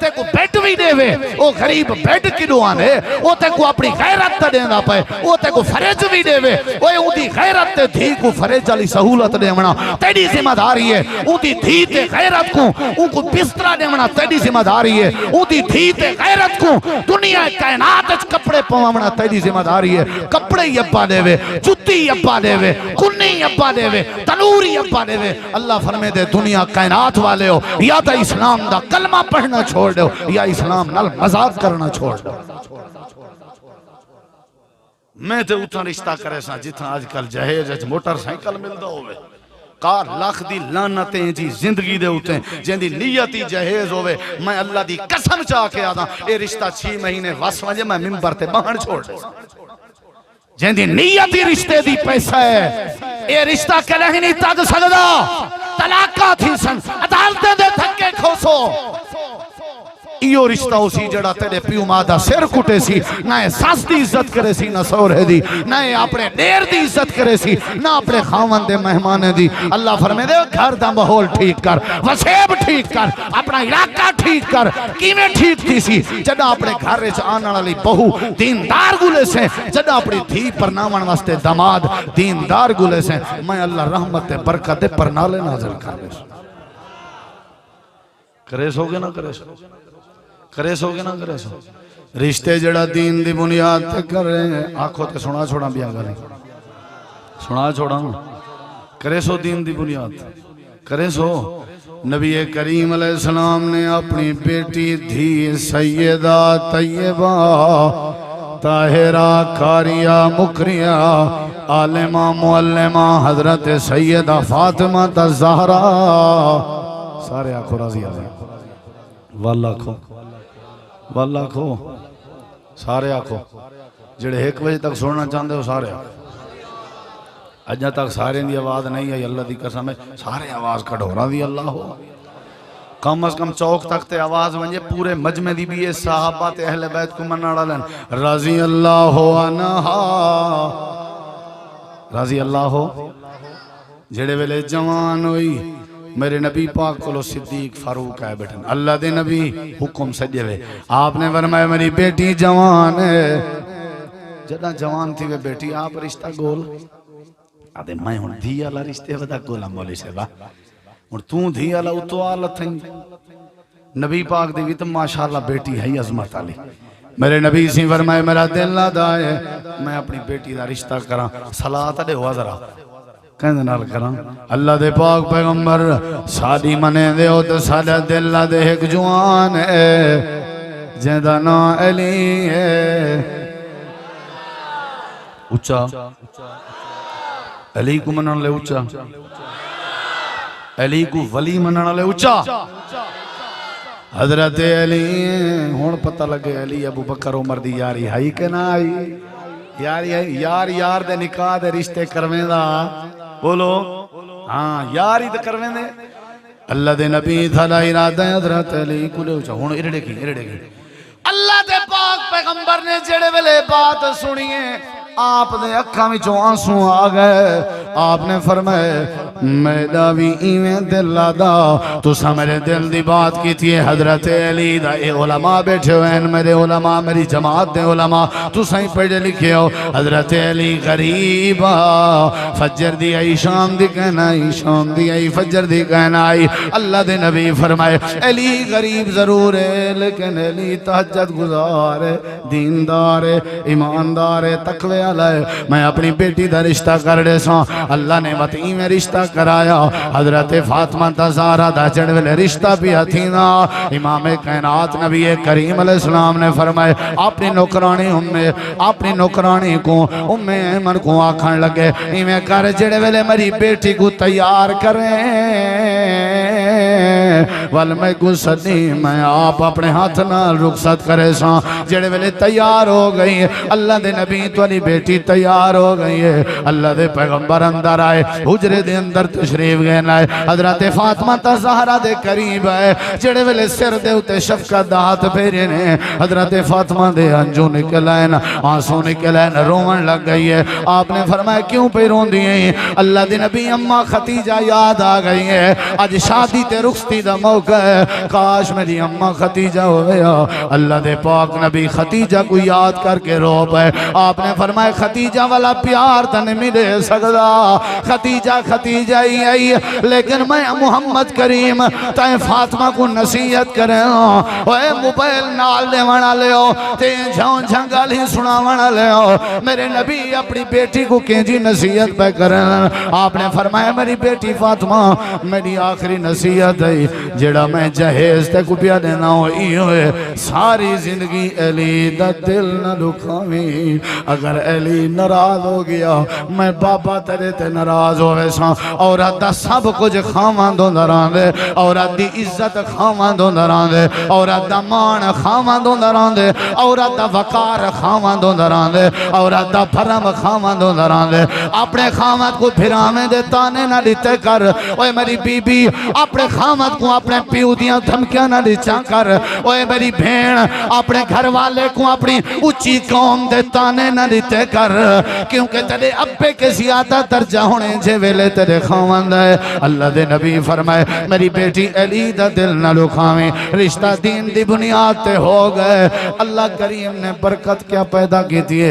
تے کو بیٹ بھی دے وے وہ غریب بیٹ کی دوان ہے وہ تے کو اپنی غیرت تے دیندہ پہ وہ تے کو فریج بھی دے وے وہ ان دی غیرت تے دھی کو فریج علی سہولت دے منا تیری ذمہ داری ہے ان دی دھی تے غیرت کو ان کو بسترہ دے منا تیری ذمہ داری ہے ان دی دھی تے غیرت کو دنیا کائنات اچ کپڑے پوامنا تیری ذمہ داری ہے کپڑے یپا دے وے جتی یپا دے وے کنی یپا دے وے تنوری یپا دے وے اللہ فرمے دے دنیا کائنات والے ہو یا تا اسلام دا کلمہ پڑھنا چھوڑ دے ہو یا اسلام نال مذاق کرنا چھوڑ دے میں تے اتنا رشتہ کرے سا جتنا آج کل جہیز موٹر سائیکل ملتا ہوئے کار لاکھ دی لانتیں جی زندگی دے ہوتے ہیں جن دی نیتی جہیز ہوئے میں اللہ دی قسم چاہ کے آدھا اے رشتہ 6 مہینے وس ونجے میں ممبر تے باہر چھوڑ دے جن دی نیتی رشتے دی پیسہ ہے اے رشتہ کلہ ہی نہیں تاگ سکدا طلاقہ تھی سن عدالتیں دے تھکے کھوسو ایو رشتہ اسی جڑا تیرے پیو مادہ سر کٹے سی نہ ساس دی عزت کرے سی نہ سورے دی نہ اپنے دیر دی عزت کرے سی نہ اپنے خاون دے مہمانے دی اللہ فرمے دے گھر دا ماحول ٹھیک کر وسیب ٹھیک کر اپنا علاقہ ٹھیک کر کیویں ٹھیک تھی سی جڑا اپنے گھر وچ آنے والی بہو دیندار گلے سے جڑا اپنی دھی پرناون واسطے داماد دیندار گلے سے میں اللہ رحمت برکت پرنالے نازل کر دے کرے سو گے نہ کرے سو کرے سو گے نہ کرے سو رشتے جڑا دین دی بنیاد تے کر رہے ہیں آنکھوں تے سنا چھوڑا بیا گا نہیں سنا چھوڑا کرے سو دین دی بنیاد کرے سو نبی کریم علیہ السلام نے اپنی بیٹی دھی سیدہ طیبہ طاہرہ کاریہ مکریہ عالمہ معلمہ حضرت سیدہ فاطمہ الزہرا سارے آنکھوں راضی آئے واللہ کھو واللہ کھو سارے آکھو جڑے 1 بجے تک سننا چاہتے ہو سارے اجا تک سارے دی آواز نہیں ہے اللہ دی قسم ہے سارے آواز کھڑورا دی اللہ ہو کم از کم چوک تک تے آواز ونجے پورے مجمع دی بھی صحابہ تے اہل بیت کو مناڑا لین رضی اللہ عنہا رضی اللہ ہو جڑے ویلے جوان ہوئی میرے نبی پاک کو صدیق فاروق ہے بیٹھن اللہ دے نبی حکم سجے ہوئے آپ نے فرمایا میری بیٹی جوان ہے جدہ جوان تھی وہ بیٹی آپ رشتہ گول آدھے میں ہوں دھی اللہ رشتے ودا گولا مولی سے با اور توں دھی اللہ اتو آلت ہیں نبی پاک دی بھی تو ماشاءاللہ بیٹی ہے عظمت علی میرے نبی سی فرمائے میرا دل نہ دائے میں اپنی بیٹی دا رشتہ کراں صلاۃ دے ہوا ذرا کہندے نال کراں اللہ دے پاک پیغمبر ساڈی منے دے او تے ساڈا دل نہ دے ایک جوان ہے جیندا نام علی ہے اچھا علی کو منن لے اچھا علی کو ولی منن لے اچھا حضرت علی ہون پتہ لگے علی ابو بکر عمر دی یاری ہائی کہ نہ آئی یار یار دے نکاح دے رشتے کرویں دا بولو ہاں یاری دے کرویں دے اللہ دے نبی تھالا ارادہ حضرت علی کو لے اچھا ہون ارڑے کی اللہ دے پاک پیغمبر نے جڑے ویلے بات سنیے آپ نے اکھاں وچوں آنسو آ گئے آپ نے فرمائے میرا بھی ایویں دل لادا تساں میرے دل دی بات کی تھی حضرت علی دا اے علماء بیٹھے ہوئے ہیں میرے علماء میری جماعت دے علماء تساں ہی پڑھے لکھے ہو حضرت علی غریب فجر دی آئی شام دی کہنا آئی شام دی آئی فجر دی کہنا آئی اللہ دے نبی فرمائے علی غریب ضرور ہے لیکن علی تہجد گزار ہے دیندار ہے ایماندار ہے تقوی میں اپنی بیٹی دا رشتہ کر دے سا اللہ نے وطی میں رشتہ کرایا حضرت فاطمہ تزارہ دا جڑوے رشتہ بھی تھینا امام کائنات نبی کریم علیہ السلام نے فرمائے اپنی نوکرانی کو ایمن کو آکھن لگے ایمیں کر جڑوے میری بیٹی کو تیار کریں وال میں کو صدی میں آپ اپنے ہاتھ نہ رخصت کرے سا جڑوے تیار ہو گئی اللہ دے نبی تو علی بیٹی تیار ہو گئی ہے اللہ دے پیغمبر اندر آئے حجرے دے اندر تشریف گئے آئے حضرت فاطمہ تزہرہ دے قریب آئے جڑے ویلے سر دے اتے شفقت دہات پھیرے نے حضرت فاطمہ دے انجو نکل آئے آنسو نکل آئے رومن لگ گئی ہے آپ نے فرمایا کیوں پہ رون دیئے اللہ دے نبی اماں ختیجہ یاد آ گئی ہے آج شادی تے رخصتی دا موقع ہے کاش میری اماں ختیجہ ہو گیا اللہ دے پاک نبی ختیجہ کو یاد کر کے رو پائے آپ نے فرمایا ختیجہ والا پیار تن ملے سکدا ختیجہ ہی آئی لیکن میں محمد کریم تائیں فاطمہ کو نصیحت کریں اے موبائل نال دے ونا لے ہو تے جھاؤں جھنگل ہی سنا ونا لے ہو میرے نبی اپنی بیٹی کو کینجی نصیحت پہ کریں آپ نے فرمایا میری بیٹی فاطمہ میری آخری نصیحت ہے جڑا میں جہیز تے کو پیا دینا ہو ای ہوئے ساری زندگی علی دا دل نہ دکھاویں اگر علی ناراض ہو گیا میں بابا تیرے تے ناراض ہوئے ساں عورت دا سب کچھ خاوان دو دران دے عورت دی عزت خاوان دو دران دے عورت دا مان خاوان دو دران دے عورت دا وقار خاوان دو دران دے عورت دا پھرم خاوان دو دران دے اپنے خامت کو پھرامے دے تانے نہ لیتے کر اوے میری بی بی اپنے خامت کو اپنے پیو دیاں دھمکیاں نہ لیچا کر اوے میری بھین اپنے گھر والے کو اپنی اچھی قوم دے تانے نہ لیتے کر کیونکہ تیرے ابے کے زیادہ درجہ ہونے جے ویلے تیرے خواند ہے اللہ دے نبی فرمائے میری بیٹی علی دا دل نہ لکھاویں رشتہ دین دی بنیاد تے ہو گئے اللہ کریم نے برکت کیا پیدا کی تھی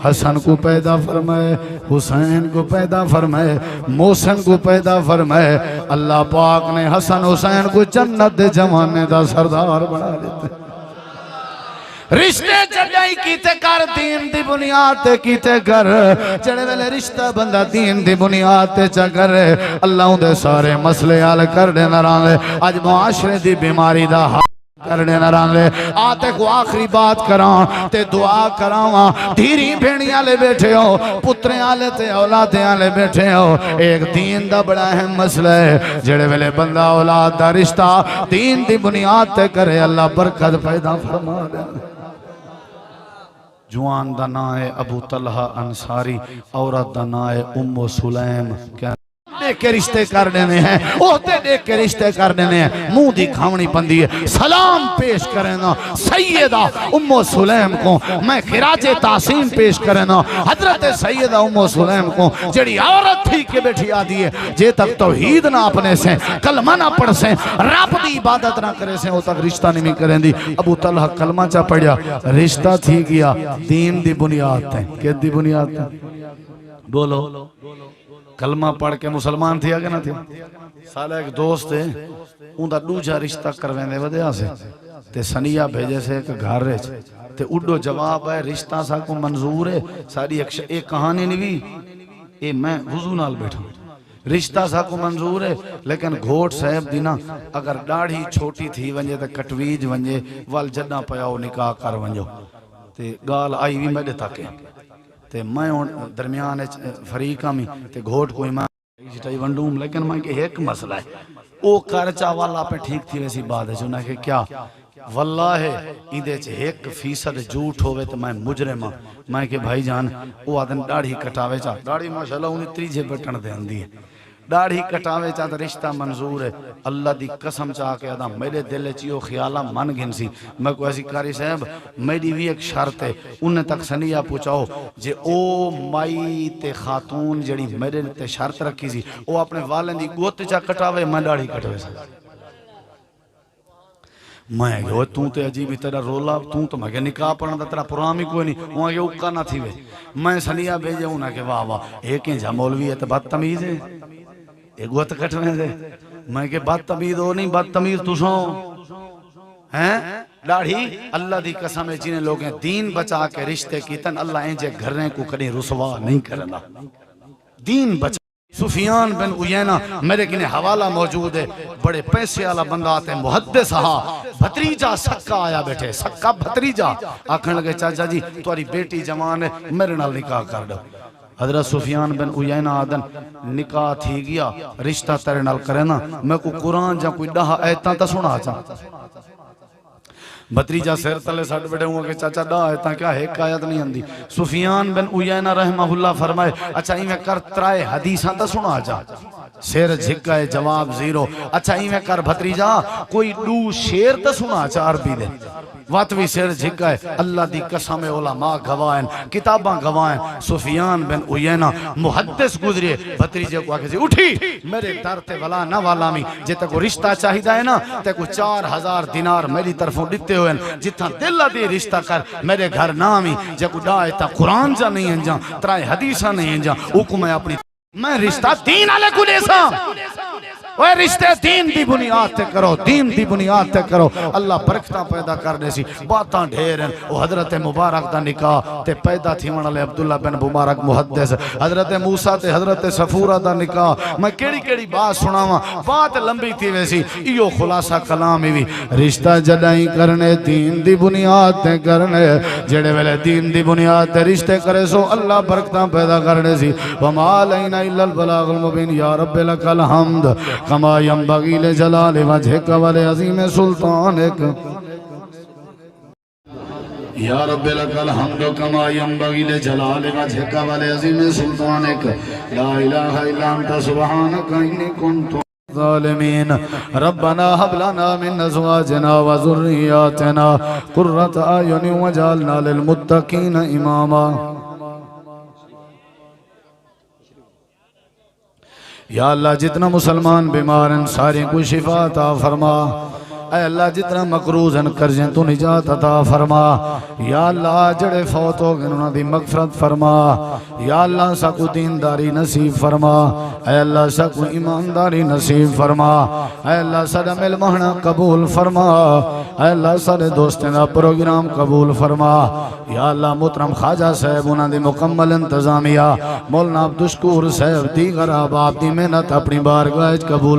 حسن کو پیدا فرمائے حسین کو پیدا فرمائے محسن کو پیدا فرمائے اللہ پاک نے حسن حسین کو جنت دے جوانے دا سردار بنا دیتے رشتے چڑھائی کیتے کر دین دی بنیاد تے کیتے کر چڑھے ویلے رشتہ بندہ دین دی بنیاد تے چکر اللہ دے سارے مسئلے حل کر دے نران لے آج معاشرے دی بیماری دا حل کرنے نران لے آتے کو آخری بات کران تے دعا کراواں دھیری بھیڑی آلے بیٹھے ہو پترے آلے تے اولادیں آلے بیٹھے ہو ایک دین دا بڑا اہم مسئلہ ہے جڑے ویلے بندہ اولاد دا رشتہ دین دی بنیاد تے کرے اللہ برکت پیدا فرما دے جوان دا نا ہے ابو طلحہ انصاری عورت دا نا ہے ام سلیم کیا دیکھ کے رشتے کر دینے ہیں اوہتے دیکھ کے رشتے کر دینے ہیں منہ دی کھاونی پندی ہے سلام پیش کرنا سیدہ ام سلیم کو میں خراج تحسین پیش کرنا حضرت سیدہ ام سلیم کو جڑی عورت تھی کے بیٹھی آدھی ہے جے تک توحید نہ اپنے سے کلمہ نہ پڑھ سے رب دی عبادت نہ کرے سے وہ تک رشتہ نہیں کریں دی ابو طلحہ کلمہ چا پڑھیا رشتہ تھی گیا دین دی بنیاد ہے کہ دی بنیاد ہے بولو کلمہ پڑھ کے مسلمان تھی آگے نہ تھی سالہ ایک دوست ہے ان دا دوجہ رشتہ کرویں دے ودیا سے تے سنیہ بھیجے سے ایک گھر رہے تے اڈو جواب ہے رشتہ سا کو منظور ہے ساری ایک کہانی نہیں بھی اے میں وضو نال بیٹھا رشتہ سا کو منظور ہے لیکن گھوٹ صاحب دینا اگر ڈاڑھی چھوٹی تھی ونجے تے کٹویج ونجے وال جڈاں پیاؤ نکاح کر ونجو تے گال آئی بھی میڈے تاکے تے میں درمیان فریقہ میں تے گھوٹ کوئی میں جٹائی ونڈوم لیکن میں کہ ایک مسئلہ ہے او کرچا والا پہ ٹھیک تھی ویسی بات ہے جو نہ کہ کیا واللہ ایدے چھے 1% جھوٹ ہوئے تو میں مجرم ہوں میں کہ بھائی جان وہ آدم ڈاڑھی کٹاوے چاہ ڈاڑھی ماشاءاللہ انہیں تریجے بٹن دے اندی ہے ڈاڑھی کٹاوے چاہ تو رشتہ منظور ہے اللہ دی قسم چاہ کے آدم میرے دل چیو خیالہ من گھن سی میں کو ایسی کاری صاحب میری بھی ایک شرط ہے انہیں تک سنیہ پوچھاؤ جے او مائی تے خاتون جڑی میرے تے شرط رکھی سی او اپنے والن دی گوت چاہ کٹاوے میں ڈاڑھی کٹاوے سا میں گو توں تے عجیبی تیرا رولا توں تو میں کہ نکاح پڑھنا دا تیرا پرامی کوئی نہیں وہاں کہ اکا نہ تھی وے میں سنیہ بھیجے ہوں نہ کہ واہ واہ ایک انجا مولوی ہے تو بدتمیز ہے ایک گوت کٹنے دے میں کہ بدتمیز ہو نہیں بدتمیز تو سو ہیں ڈاڑھی اللہ دی قسم ہے جنہیں لوگ ہیں دین بچا کے رشتے کی تن اللہ انجے گھرنے کو کہیں رسوا نہیں کرنا دین بچا سفیان بن عیینہ میرے کنے حوالہ موجود ہے بڑے پیسے والا بندہ آتے ہیں محدث ہاں بھتریجا سکا آیا بیٹھے سکا بھتریجا آکھن لگے چاچا جی تمہاری بیٹی جوان ہے میرے نال نکاح کر دو حضرت سفیان بن عیینہ آدن نکاح تھی گیا رشتہ تیرے نال کرے نا میں کو قرآن جا کوئی ڈہا ایتاں تا سنا چاہتا بھتریجا سیر تلے ساٹھ بیٹھے ہوں کہ چاچا ڈا ایتاں کیا ایک آیت نہیں اندی سفیان بن عیینہ رحمہ اللہ فرمائے اچھا ہی میں کر ترائے حدیثاں تا سنا جا سیر جھکا ہے جواب زیرو اچھا ہی میں کر بھتریجا کوئی دو شیر تا سنا چا عربی دے واتوی سیر جھکا ہے اللہ دی قسم علماء گوائن کتاباں گوائن سفیان بن عیینہ محدث گزرے بھتریجے کو آکے اٹھی میرے در تے ولا نہ والا میں جے تے کو رشتہ چاہیدہ ہے نا تے کو 4000 دینار میری طرفوں دیتے ہوئے جتنا دل دی رشتہ کر میرے گھر نامی جے کو ڈائے تا قرآن جا نہیں انجا ترائے حدیثہ نہیں انجا حکم ہے اپنی میں رشتہ دین علیہ کو لیسا وہ رشتے دین دی بنیاد تے کرو دین دی بنیاد تے کرو اللہ برکتاں پیدا کرنے سی باتاں ڈھیر ہیں وہ حضرت مبارک دا نکاح تے پیدا تھی منالے عبداللہ بن مبارک محدث حضرت موسیٰ تے حضرت صفورہ دا نکاح میں کیڑی کیڑی بات سناواں بات لمبی تھی ویسی ایو خلاصہ کلام ہی رشتہ جدائیں کرنے دین دی بنیاد تے کرنے جڑے ویلے دین دی بنیاد تے رشتے کرے سو اللہ برکتاں پیدا کرنے سی وما علینا الا البلاغ المبین یا رب لک الحمد کما ینبغی لجلال وجہک ولعظیم سلطانک یا رب لک الحمد کما ینبغی لجلال وجہک ولعظیم سلطانک لا الہ الا انت سبحانک انی کنت ظالمین ربنا حب لنا من ازواجنا وذریاتنا قرۃ اعین واجعلنا للمتقین اماما یا اللہ جتنا مسلمان بیمار ہیں سارے کو شفا عطا فرما اے اللہ جتنا مقروض ہیں قرضیں تو نجات عطا فرما یا اللہ جڑے فوت ہو گئے انہوں دی مغفرت فرما یا اللہ ساکو دینداری نصیب فرما اے اللہ ساکو ایمانداری نصیب فرما اے اللہ ساڑا مل مہنا قبول فرما اے اللہ ساڑے دوستیں دا پروگرام قبول فرما یا اللہ محترم خواجہ صاحب انہوں دی مکمل انتظامیہ مولانا عبدالشکور صاحب دیگر آباب دی محنت اپنی بارگاہ قبول